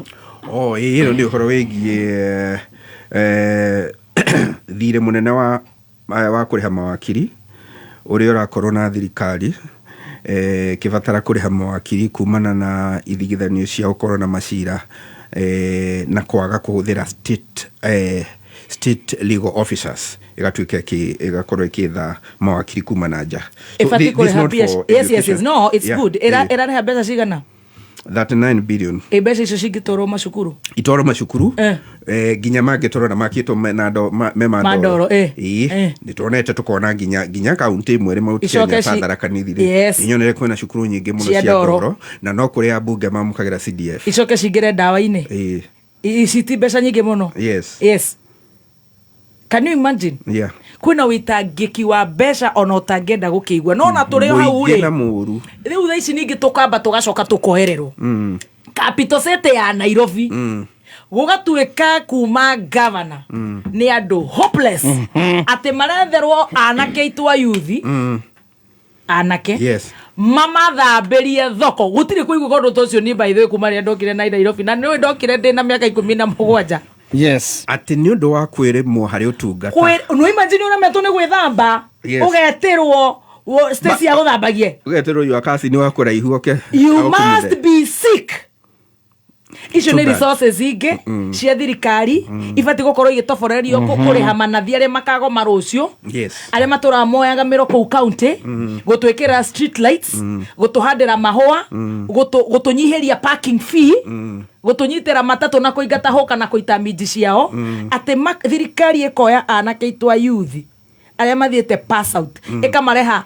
ino ni horo wigie thire munene wa kuriha mawakiri uria urakorwo na thirikari kibatara kuriha mawakiri kumana na ithigithanio cia gukorwo na macira na kwaga kuhuthira state legal officers igatuika igakorwo ikitha mawakiri kumana nja yes no it's good era reha mbeca cigana 39 billion mbeca icio cingitwarwo macukuru itwarwo macukuru nginya mangitwarwo na makitwo madoro nituonete tukona nginya kaunti imwe maruti Kenya Tharaka Nithi inyonere kwina cukuru nyingi muno cia ndoro na no kuria bunge mamukagira CDF icoke cingire ndawa-ini iciti mbeca nyingi muno yes can you imagine kwina witangiki wa mbeca ona utangenda gukigwa no na turi hau ri riu tha ici ningi tukamba tugacoka tukohererwo capital city ya Nairobi gugatuika kuma governor ni andu hopeless ati maretherwo anake itwa youth anake mamathamberie thoko gutiri kuigwa kondu tocio ni by the way kuma ria ndokire na Nairobi na ni ndokire ndina miaka 17 yes ati ni undu wa kwiremwo hari utungata no imagine una meto ni gwithamba ugetirwo Stacy ya guthambagie ugetirwo yu akasi ni wakora ihu okay you must be sick icio ni resources ingi cia thirikari ibati gukorwo igitoborerio kuriha manathi aria makagoma rucio aria matura moyaga miro ku county gutwikira street lights gutuhandira mahua gutunyihiria parking fee gutunyitira matatu na kuingata hoka na kuita miji ciao ati thirikari ikoya anake itwa youth aria mathiete pass out ikamareha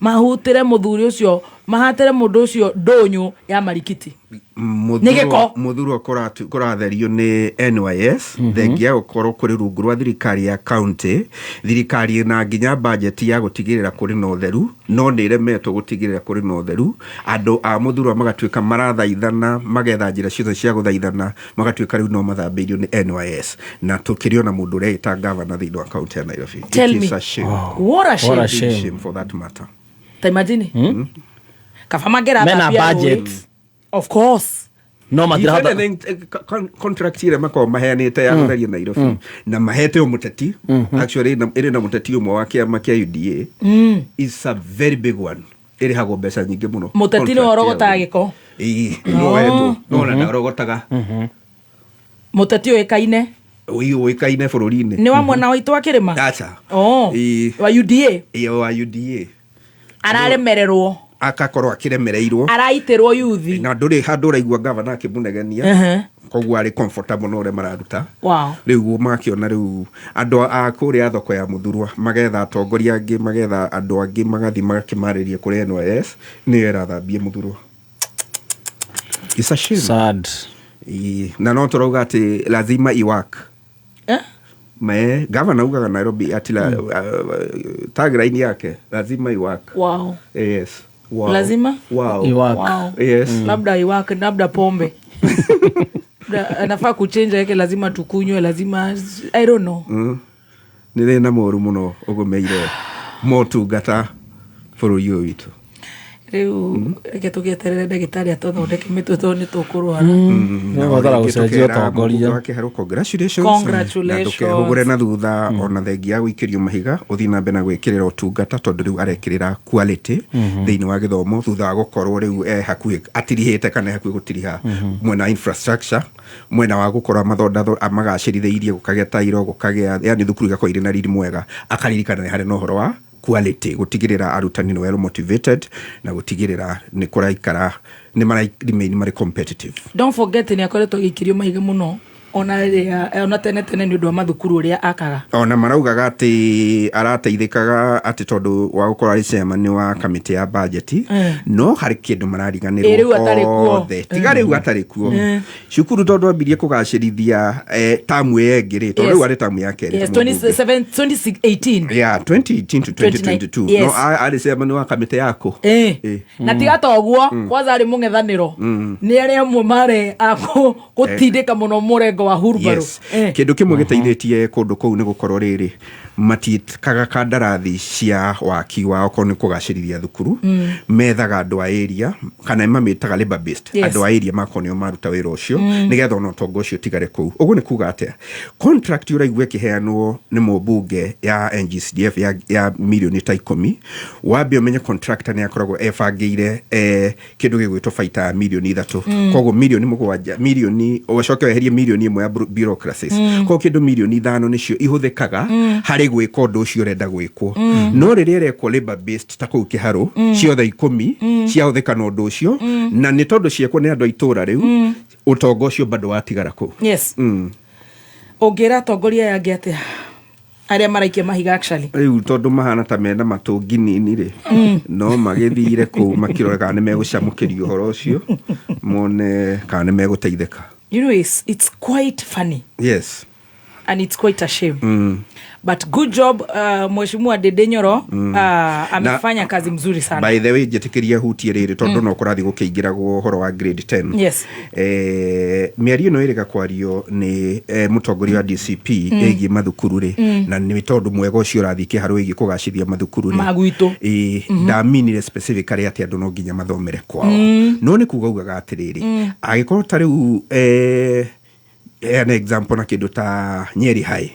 mahutire muthuri ucio mahatire mundu ucio ndonyu ya marikiti muthuru kuratherio ni NYS thengia gukorwo kuri rungu rwa thirikari ya county thirikari na nginya budget ya gutigirira kuri no theru no ni remetwo gutigirira kuri no theru andu a muthuru magatuika marathaithana magetha njira ciothe cia guthaithana magatuika riu no mathambirio ni NYS na tukirio na mundu uria ita governor thiini wa county ya Nairobi. Tell me what a shame for that matter. Imagine kafama gera budget of course no mathira contract ile mako maheanite ya gutharia Nairobi na mahete umuteti actually iri na muteti umwe wa kiama kia UDA is a very big one iri hago mbeca nyingi muno muteti ni orogota giko no wetu no na orogotaga muteti oikaine oikaine bururi-ini ni wa mwana wa itwa kirima acha wa UDA wa UDA araremererwo akakorwo akiremereirwo araitirwo youth na nduri handu raigua governor akimunegenia koguo ari comfortable no re mararuta wow riu makiona riu andu a kuria thoko ya Muthurwa magetha atongoria angi magetha andu angi magathi magakimariria kuri NYS ni era thambie Muthurwa. It's a shame. Sad. Na no turauga ati lazima iwak me gavana ugaga Nairobi atila tagline yake lazima iwak. Wow. Yes. Wow. Lazima iwak. Wow. Yes. Labda iwak, labda pombe. Anafaa kuchange yake, lazima tukunywe, lazima I don't know. Ni thina moru muno ugumeire motungata bũrũri ũyũ witũ. Riu reke tũgĩeterere ndagĩtarĩ atũthondeke mĩtwe tondũ nĩ tũkũrwara. No gũthara gũcenjia ũtongoria. Congratulations. Ndũkehũgũre na thutha ona thengia ya gũikĩrio mahiga ũthiĩ na mbere na gwĩkĩrĩra ũtungata tondũ rĩu arekĩrĩra quality thĩinĩ wa gĩthomo thutha wa gũkorwo rĩu hakuhĩ atirihĩte kana hakuhĩ gũtiriha mwena infrastructure mwena wa gũkorwo mathonda magacĩrithĩirie gũkagĩa tairo gũkagĩa yani thukuru igakorwo irĩ na riri mwega akaririkana nĩ harĩ na ũhoro wa quality gutigirira arutani no well motivated na gutigirira ni kuraikara ni mara remain mari competitive. Don't forget ni akoretwo gikirio mahiga muno ona tene ni undu wa mathukuru uria akaga ona maraugaga ati arateithikaga ati tondu wa gukora ari chairman wa committee ya budget no hari kindu marariganirwo tiga riu atari kuo cukuru tondu ambirie kugacirithia tamu yengiri tondu riu ari tamu yake 2018 yeah 2018 to 2022 no ari chairman wa committee yako na tiga toguo kwanza ari mungethaniro ni ari amwe mare gutindika muno murengo wa Hurbaru. Kindu kimwe giteithĩtie kundu kou ni gukorwo riri matikaga kandarathi cia waki wao ko ni kugacirithia thukuru methaga andu a area kana mamitaga labor based andu a area makonio maruta wira ucio nigetha no tongo ucio tigare kou ugu ni kuga atia contract uraigwe kiheanwo ni mubunge ya NGCDF ya milioni ta 10 wabio menye contractor ni akoragwo ebangĩire kindu gigwitwo baita ya milioni 3 koguo milioni 7 milioni ocoke weherie milioni imwe ya bureaucracies koguo kindu milioni 5 nicio ihuthikaga hari gwika undu ucio urenda gwikwo no riria rekwo labor based ta kuu Kiharu ciothe 10 ciahuthika na undu ucio na ni tondu ciekwo ni andu a itura riu utongo ucio bado watigara kuu. Yes. Ungira tongoria yangi atia aria maraikia mahiga actually riu tondu mahana ta mena matungi nini ri no magithire kuu makirora kana megucamukirio uhoro ucio mone kana meguteithika. You know, it's quite funny. Yes. And it's quite a shame. But good job, Mheshimiwa Ndindi Nyoro amefanya kazi mzuri sana. By the way, jetikiria hutie riri tondu no kurathi gukiingiragwo horo wa grade 10. Yes. Miario no irega kwario ni mutongoria wa DCP egi mathukuru ri na ni tondu mwega ucio rathi Kiharu egi kugacithia mathukuru ri. Magwito. Ndaminire specifically ati andu no nginya mathomere kwao. No ni kuga ugaga atiriri. Agikorwo tari an example na kindu ta Nyeri High.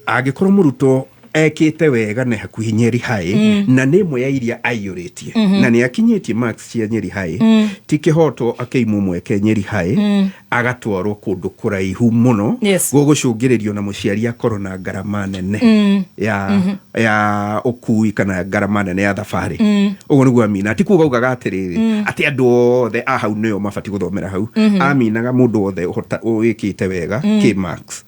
Agikorwo muruto ekite wega na hakuhi Nyeri High na nemwe ya iria aiyuritie na ni akinyitie marks cia Nyeri High tikihoto akeimu mweke Nyeri High agatwarwo kundu kuraihu muno gugucungiririo na muciari akorwo na ngarama nene ya ukui kana ngarama nene ya thabari uguo niguo amina ti kuga ugaga atiriri ati andu othe a hau nio mabati guthomera hau aminaga mundu othe wikite wega ki marks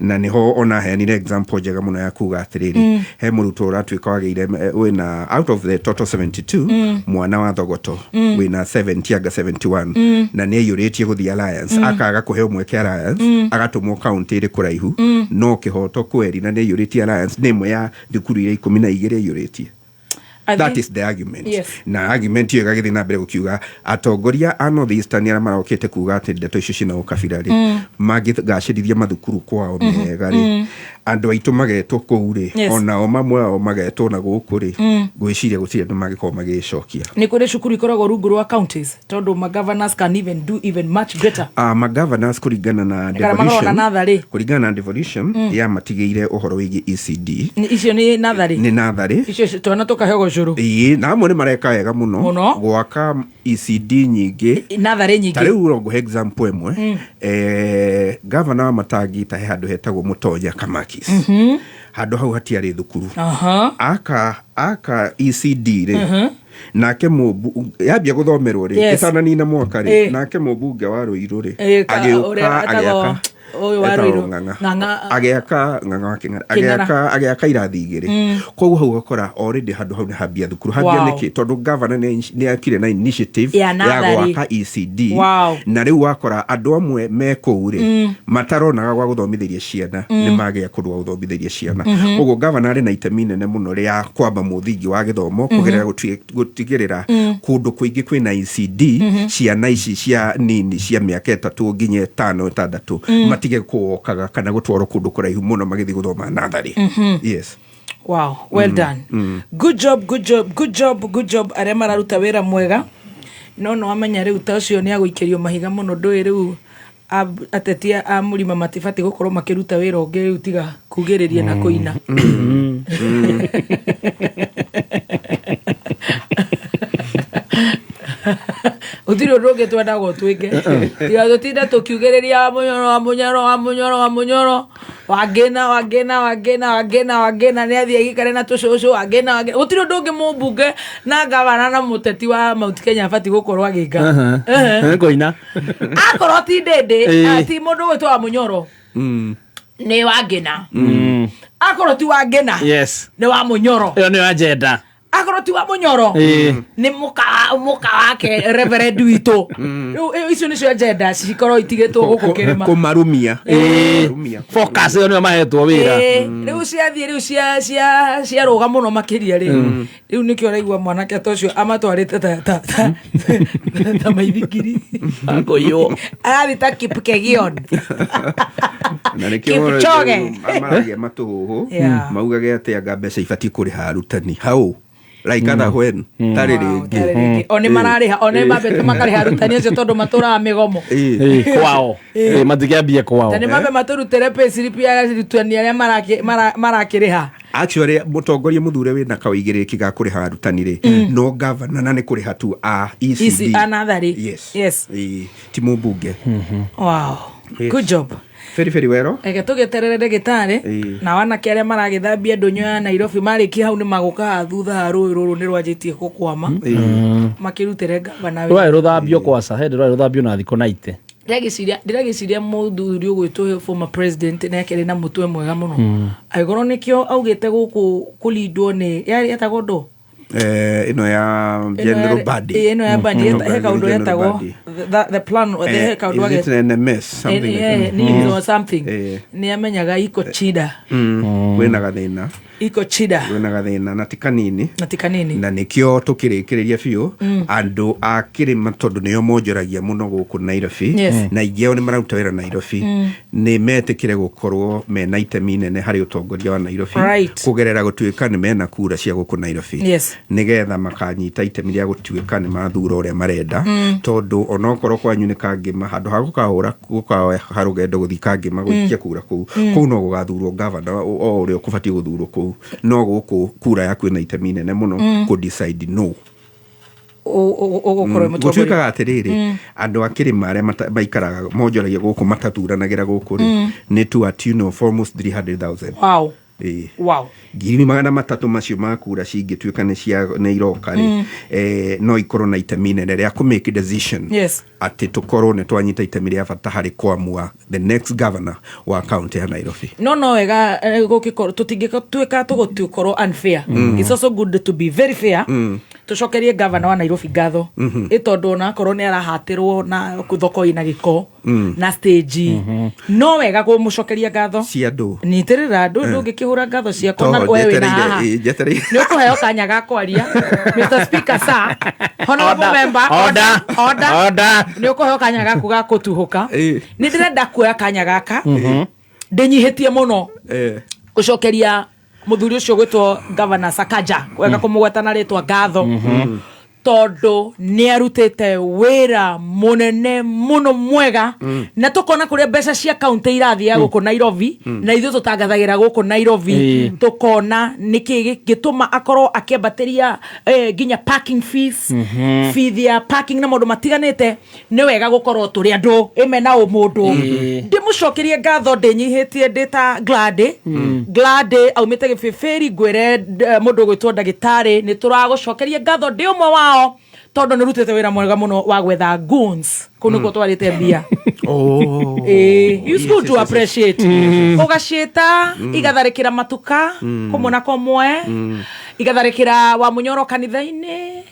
na niho ona heanire example njega muno ya kuga atiriri he muruto uratuika wageire wina out of the total 72 mwana wa thogoto wina 70 aga 71 na ni yuritie guthi alliance akaga kuheo mweke alliance agatumwo county ri kuraihu no kihoto kweri na ni yuritie alliance nemwe ya thukuru ire 12 yuritie. That is the argument. Yes. Na argument hiyo gagithi na mbere gukiuga atongoria a North Eastern ara marokete kuga ati ndeto icio cina ukabira ri magigacirithia mathukuru kwao mega ri andu aitu magetwo kuu ri ona o mamwe o magetwo na guku ri gwiciria gutiri andu magikorwo magicokia ni kuri cukuru ikoragwo rungu rwa counties tondu ma governors can even do even much better. Ma governors kuringana na devolution ya matigeire uhoro wigi ECD icio ni nathari icio twana tukahego curu na amwe ni mareka wega muno gwaka ECD nyingi nathari nyingi tariu rongo example emwe governor Matangi ta handu hetagwo Mutonya Kamaki handu hau hatiari thukuru aka ECD ri nake yambia guthomerwo ri kitanani na mwaka ri nake mubunge wa Ruiru ri agiuka agiaka agiaka irathi igiri koguo hau gakora already handu hau ni hambia thukuru hambia niki tondu governor ni akire na initiative ya gwaka ECD na riu wakora andu amwe meko ri mataronaga gwa guthomithiria ciana ni magia kurwa guthomithiria ciana koguo governor ari na itemi nene muno ria kwamba muthingi wa githomo kugerera gutigirira kundu kuingi kwina ECD ciana ici cia nini cia miaka 3 nginya 5 6 matige kuokaga kana gutwaro kundu kuraihu muno magithi guthoma nathari. Yes. Wow, well done. Good job aria mararuta wira mwega no amenya riu ta ucio ni aguikirio mahiga muno ndui riu atetia a murima matifati gukorwo makiruta wira ungi riu tiga kugiriria na kuina. Utiro roge twenda go twike ya tutinda tukiugiriria munyoro wagena ni athie gikare na tucucu wagena utiro ndungi mumbunge na gavana na muteti wa Mount Kenya fati gukorwa giga ngoina akorwo ti ndende ati mundu gwetu wa munyoro ni wagena akorwo ti wagena ni wa munyoro yo ni agenda akoroti wa munyoro ni muka wake reverend wito icio ni cio agenda cikoro itigetwo guku kirima kumarumia focus yo ni mahetwo wira riu ciathie riu cia ruga muno makiria riu nikio raigwa mwanake tocio amatwarite ta maithikiri akoyo arathi ta Kipkegion na nikio amaragia matuhu maugage ati anga mbeca ibati kuriha arutani hau like other when tari ringi one marariha one mabe makariha rutani cio tondu matura migomo kwao matigiambie kwao tani mabe maturutire payslip ya rutani aria marakiriha actually mutongoria muthure wina kawaigiriki ga kuriha arutani ri no governor na ni kuriha tu ECD another yes ti mubunge. Wow, good job. Very well. Ege tugeterere gitari na wana kiaria maragithambia ndunyo ya Nairobi mariki hau ni maguka thutha ruru ni rwajitie gukwama makirutire gavana we ruthambio kwasa hende ruthambio na thiko naite ndiragiciria muthuri ugwitwo former president na yakere na mutwe mwega muno aigoro nikio augite guku kulindwo ni yari atagondo ino ya general body ino ya body heka undu yetago the plan or the heka undu wage NMS something ni amenyaga iko chida wena gathina iko chida wena gathina na tikanini na nikio tukirikiriria biu andu akirima tondu niyo monjoragia muno guku Nairobi na igeo ni mararuta wira Nairobi ni metikire gukorwo mena itemi nene hari utongoria wa Nairobi kugerera gutuika ni mena kura cia guku Nairobi nigetha makanyita itemi ria gutuika ni mathura uria marenda tondu onokorwo kwanyu ni kangima handu ha gukahura harugendo guthika ngima guikia kura kuu no gugathurwo governor o uria kubatie guthurwo kuu no guku kura yaku na itemi nene muno ku decide no gutuikaga atiriri andu akirima aria maikaraga monjoragia guku mataturanagira guku ni to a tune of almost 300,000. Wow. Giri magana matatu macio makura cingituika ni cia ne iroka no ikorwo na itemi nene ria ku make decision ati tukorwo ne twanyita itemi ria bata hari kwamua the next governor wa county ya Nairobi. No wega gukikorwo tutingituika tugutukorwo unfair. It's also good to be very fair. Tucokerie governor wa Nairobi ngatho itondu na korwo ni arahatirwo na kuthoko ina giko na stage no wega kumucokeria ngatho ciandu nitirira ndu ngikihura ngatho cia kona wewe na haha ni kuheo kanya ga kwaria Mr Speaker sir honorable member order ni kuheo kanya gaku ga kutuhuka ni ndirenda kuoya kanya gaka ndinyihitie muno gucokeria muthuri ucio gwitwo governor Sakaja wega kumugweta na ritwa ngatho tondu ni arutite wira munene muno mwega na tukona kuria mbeca cia county irathia guku Nairobi na ithu tutangathagira guku Nairobi tukona niki gituma akorwo akiambatiria ginya parking fees fee ya parking na mundu matiganite ni wega gukorwo turi andu imena umundu ndimucokerie ngatho ndinyihitie ndita Glade aumite gibibiri gwire mundu gwitwo ndagitari ni turagucokeria ngatho ndi umwe wao tondu ni rutete wira mwega muno wa gwetha goons kuno ko twarite mbia it's good to appreciate ugashita igatharikira matuka kumona komwe igatharikira wa munyoro kanitha-ini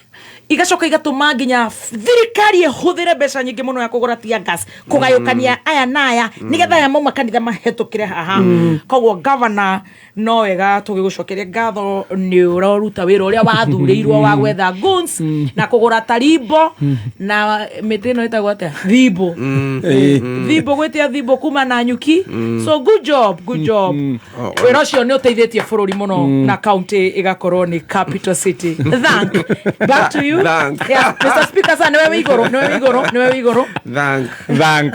igacoka igatuma nginya thirikari ehuthire mbeca nyingi muno ya kugura tia gas kugayukania aya naya nigetha ya mauma kanitha mahetukire haha koguo governor no wega tugigucokeria ngatho ni uruta wira uria wathurirwo wa gwetha guns na kugura tarimbo na metino itagwo atia thibo gwetia thibo kuma na nyuki so good job wira ucio ni uteithitie bururi muno na county igakorwo ni capital city back to you. Yeah, Mr. Speaker, sir, newe wigoro. Thank.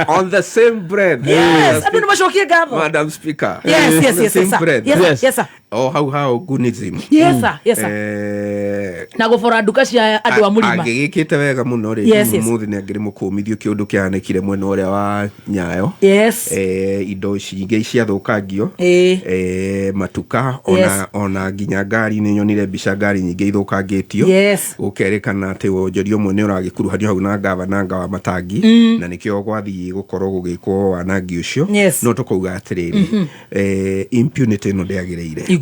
On the same breath. Yes, adu nimashokie gavo. Madam Speaker. Yes, sir. Oh, how goonism. Yes, sir. Na gofora duka cia adu wa mulima. Agigikite wega muno ri muthi ni ngiri mukumithio kiundu kianekire mwena uria wa Nyayo. Yes. Indo cinge cia thukangio. Matuka ona ginya ngari ni nyonire mbica ngari nyingi ithukangitio. Yes. Ukerekana ati wonjori omwe ni uragikuruhanio hau na gavana wa Matangi na nikio gwathi gukorwo gugikwo wanangi ucio no tukauga atiriri impunity no ndiagireire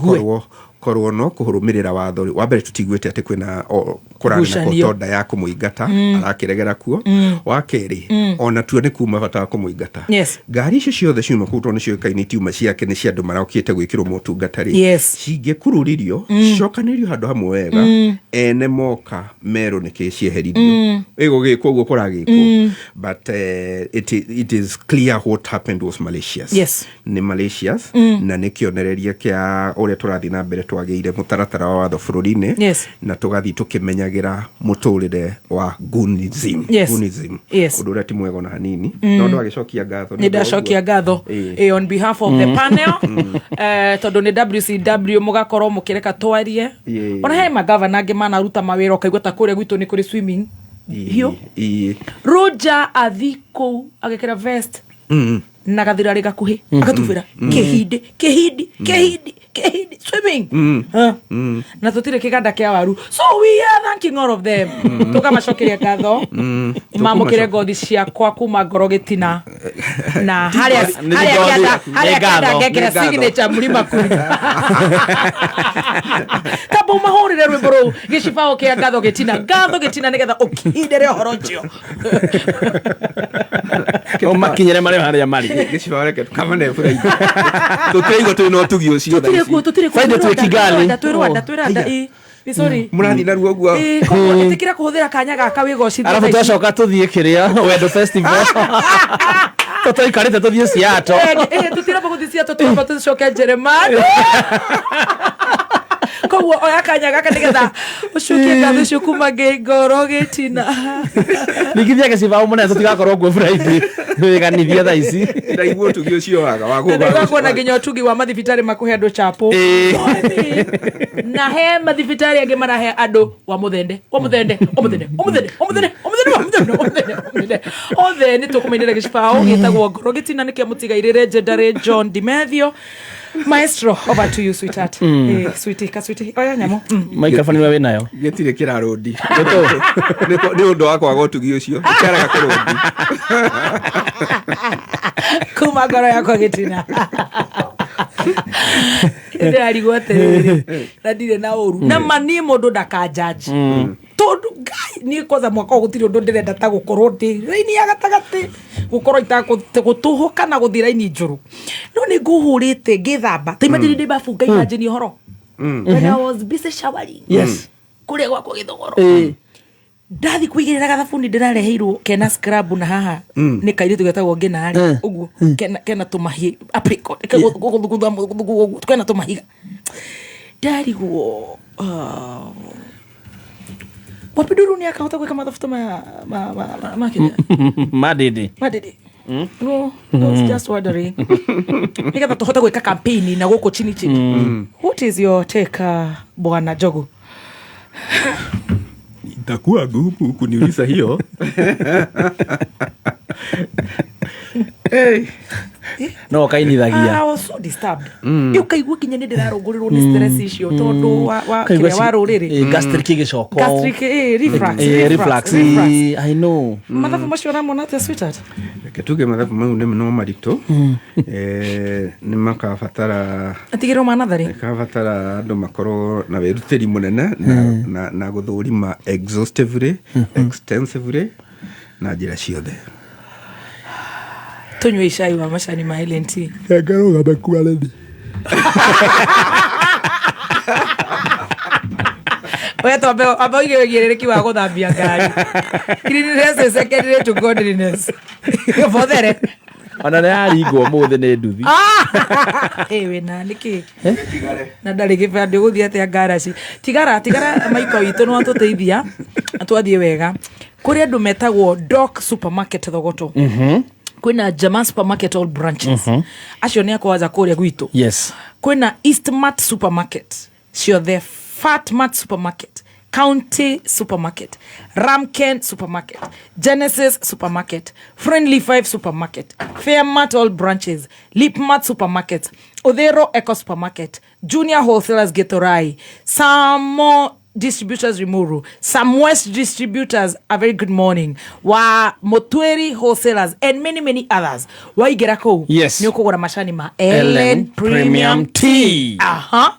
korwo no kuhurumirira watho wa mbere tutigwete ati kwina kurana na kotonda ya kumuingata arakiregera kuo wa keri ona tuone kuma bata kumuingata ngari icio ciothe ciuma kutwo ni cio kaini tiuma ciake ni cia andu maraukite gwikirwo mutungatari cingĩkururirio cokanirio handu hamwe wega ene moka mero nikicieheririo igugikwo guo kuragikwo but it is clear what happened was malicious ni malicious na nikionereria kia uria turathi na mbere twageire mutaratara wa watho bururi-ini na tugathi tukimenyagira muturire wa goonism undu uria ti mwega na hanini no ndo agicokia ngatho ni ndacokia ngatho on behalf of the panel tondu ni WCW mugakorwo mukireka twarie ona he magavana angi manaruta mawira ukaigua ta kuria gwitu ni kuri swimming hiyo Roger athiko agekera vest na gathirari gakuhi agatubira kihidi swimming na tutire kiganda kia waru so we are thanking all of them tukamacokeria ngatho mamukire ngothi ciakwa kuma ngorogetina na haria ngekera signature mulima kuri kabo mahorire rwimbo gicibao kia ngatho getina nigetha ukindere horo ncio makinyere mari haria mari gicibao reke kamane furaidi tutreigo tu no tugio cio tutire sorry murathi na ruo guo koguo itikira kuhuthira kanya gaka wigoci arafu twacoka tuthie kiria wendo festival tutaikarite tuthie Siato tutira guthie Siato tucoke Jeremani koguo oya kanya gaka nigetha ucukie ngatho cio kuma ngoro gitina nikithia gicibao mune tutigakorwo guo Friday wiganithia thaa ici ndaiguo tugio cio waga wako na nginya tugi wa mathibitari makuhe andu chapo na he mathibitari angi marahe andu wa muthende othe ni tukumainira gicibao gitagwo ngoro gitina nikia mutigairire legendary John Dimethio. Maestro, over to you, sweetheart. Sweetie. Oya nyamo. Microphone wewe nayo. Getire kira rodi. Ni undu wakwa gotugio cio. Kara gakorodi. Kuma ngoro yakwa gitina. Inde arigwote. Ndire na uru. Na mani mundu ndakajaji. Tondu ngai ni koza mwaka gutiri undu ndirenda ta gukorwo ndi raini ya gatagati gukorwo itagutuho kana guthira ini njuru no ni nguhurite ngithamba taimajiri ndi bafunga imagine horo when I was busy showering kule gwako githogoro ndathi kuigirira gathabuni ndirareheirwo kena scrub na haha ni kairitu getagwo nginari uguo kena tumahi apricot kena tumahiga ndarigwo Wapiduru ni akahota gwika mathafuta makenya madidi no, I was just wondering. Nika tuhota gwika campaign na goko chini. What is your take, Bwana Jogu? Itakuwa gumu kuniuliza hiyo. Hey. No, kainithagia. I was so disturbed. Ukaigua kinya nĩ ndĩrarũngũrĩrwo nĩ stress icio tondu wa kĩrĩa wa rũrĩrĩ. Gastric gĩcoko. Gastric reflux. I know. Mathabu macio ramona atĩa sweetheart? Ketuge mathabu mau no maritũ. Nĩ makabatara atigĩrwo manathari. Makabatara andũ makorwo na wĩrutĩri mũnene na gũthũrima exhaustively, extensively na njĩra ciothe. Tunywe ishai wa mashani ma LNT. Ngaro gabakua ledi. Oya tobe aboige wegerereki wa guthambia ngari. Cleanliness is secondary to godliness. Fothere. Ona nĩ aringwo mũthĩ nĩ nduthi. We na niki. Na ndari gĩbande gũthiĩ atĩa ngaraci. Tigara maiko witũ no atũteithia. Atwathie wega. Kũrĩ andũ metagwo Doc Supermarket Thogoto. Kwina Jamaa Supermarket all branches. Acio nĩ akwaza kũrĩa gwitũ. Yes. Kwina Eastmart Supermarket. Cio the Fatmart Supermarket. County Supermarket, Ramken Supermarket, Genesis Supermarket, Friendly Five Supermarket, Fairmart all branches, Lipmart Supermarket, Odero Eco Supermarket, Junior Wholesalers Getorai, Samo Distributors Rimuru, Sam West Distributors, a very good morning, wa Motweri Wholesalers, and many others. Wa igerako. Yes. Ni ukugura mashani ma Ellen Premium Tea.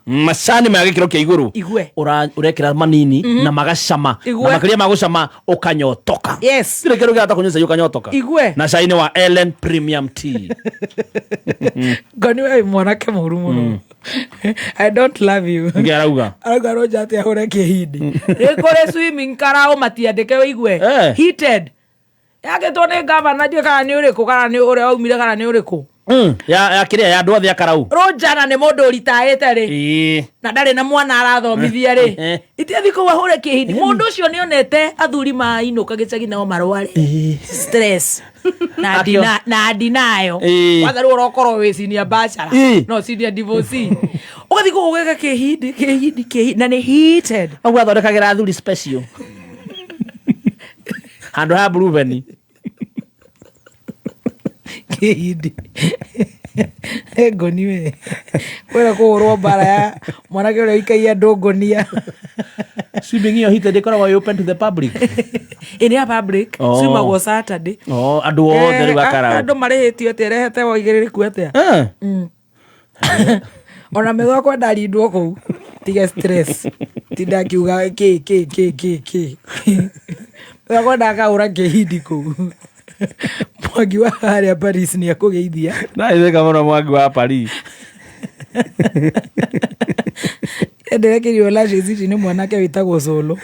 Mashani ma gikiro kia iguru. Igwe. Urekira manini na magacama. Na makiria magucama ukanyotoka. Yes. Sire kero gata kunyuza ukanyotoka. Igwe. Na shaini wa Ellen Premium Tea. Gani wewe mwanake mũru mũno. I don't love you. Ngerauga. Arauga roja ati ahore kihindi. Ekore swimming karao matiandike igwe. Heated. Yake tone governor dio kana ni uriku kana ni ure aumire kana ni uriku. Ya kiria ya ndwathi akarau. Roja na ni mundu ritaete ri. Na ndari na mwana arathomithia ri. Itiathi ko ahore kihindi. Mundu ucio ni onete athuri mainuka gicagi nao marware. Stress. Na dinayo. Watharu urokoro we senior bachelor. No senior divorcee. Ugathi ko ugeka kihindi na ni heated. Ogwa thondekagira athuri special. Handå ha Bruveni kihindi ngoni we kwera kũhũrwo mbara ya mwanake ũrĩa ikaia ndũngonia. Swimming hiyo hita ndĩkoragwo open to the public. Ini ya public swimagwo Saturday. Andũ othe rĩu akara andũ marĩhĩtio atĩ rehete woigĩrĩrĩku atĩa. Ona megwa kwenda rindwo kũu tiga stress tindakiuga ki kwenda akaũra kĩhindi kũu. Mwangi wa harĩa Paris ni akũgeithia. Na itheka mũno Mwangi wa Paris. Nderekerio lashes ici nĩ mwanake wĩtagwo Solo.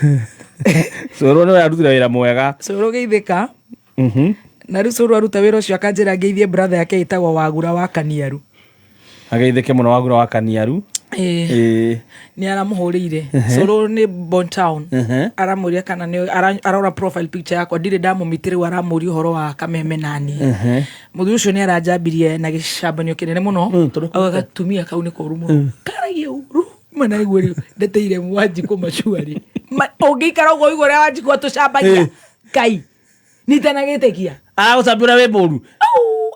Solo nĩ arutira wĩra mwega. Solo geithĩka. Na rĩu Solo aruta wĩra ũcio akanjĩra ngeithie brother yake wĩtagwo Wagura wa Kaniaru. Ageithĩke mũno Wagura wa Kaniaru. Ni aramuhurire. Solo ni Bon Town. Aramuria kana ni arora profile picture yakwa ndire ndamumitire aramuria uhoro wa Kameme nani. Muthu ucio ni aranjambirie na gicambanio kinene muno. Agatumia kau ni koru muno. Karagie uru mana igweri ndeteire Mwanji kumacuari. Ungikara ugo igore Wanji kwa tucambagia. Kai. Nitanagetekia. Gucambura we mũru.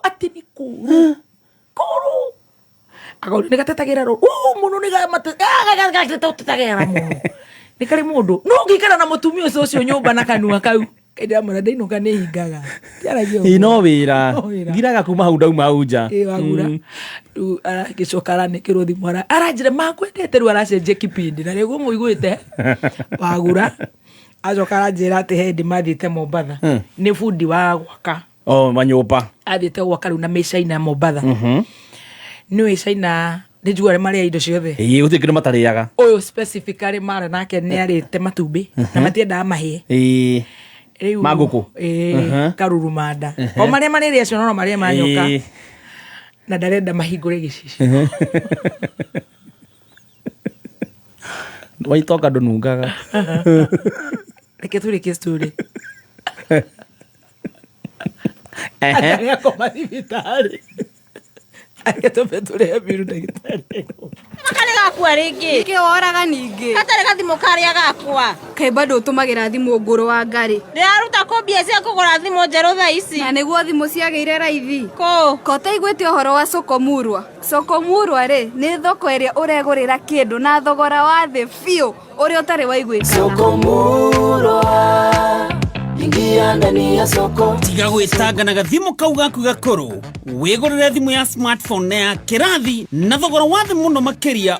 Ati ni koru. Koru. Agora nĩ gatetagĩra ro mũno nĩ gatetagĩra mũno nĩ karĩ mũndũ no ngĩikara na mũtumia ũcio nyũmba na kanua kau kaida mwana ndainuka nĩ hingaga no wĩra ngiraga kuma hau ndauma hau nja Wagura rĩu agĩcoka nĩ kĩrũthi mwana aranjĩra makwendete rĩu aracenjia kĩpindi na rĩu mũiguĩte Wagura acoka aranjĩra atĩ he ndĩmathiĩte Mombatha nĩ bundi wa gwaka manyũmba athiĩte gwaka rĩu na mĩcaina Mombatha niwe China nĩnjiguare marĩa indo ciothe gũtirĩ matarĩaga ũyũ specifically mara nake nĩ arĩte matumbĩ na matiendaga mahĩe rĩu magũkũ karurumanda o marĩa marĩrĩa acio no marĩa manyoka na ndarenda mahingũre gĩcicio waitoka ndũnungaga reke turike story Akaria koma thibitari agĩtũme tũrĩhe biru ndagĩtarĩ Makare gakua rĩngĩ kĩoraga ningĩ gatarĩ gathimũ karĩa gakwa kaĩ bado ũtũmagĩra thimũ ngũrũ wa ngari ndĩraruta kũmbia cia kũgũra thimũ njerũ thaa ici na nĩguo thimũ ciagĩire raithi ko taiguĩte ũhoro wa Sokomurwa rĩ nĩ thoko ĩrĩa ũregũrĩra kĩndũ na thogora wa thĩ biũ ũrĩa ũtarĩ waiguĩka Sokomurwa ingia ndani ya soko tiga gwĩtanga na gathimũ kau gaku gakũrũ wĩgũrĩre thimũ ya smartphone na ya kĩrathi na thogora wa thĩ mũno makĩria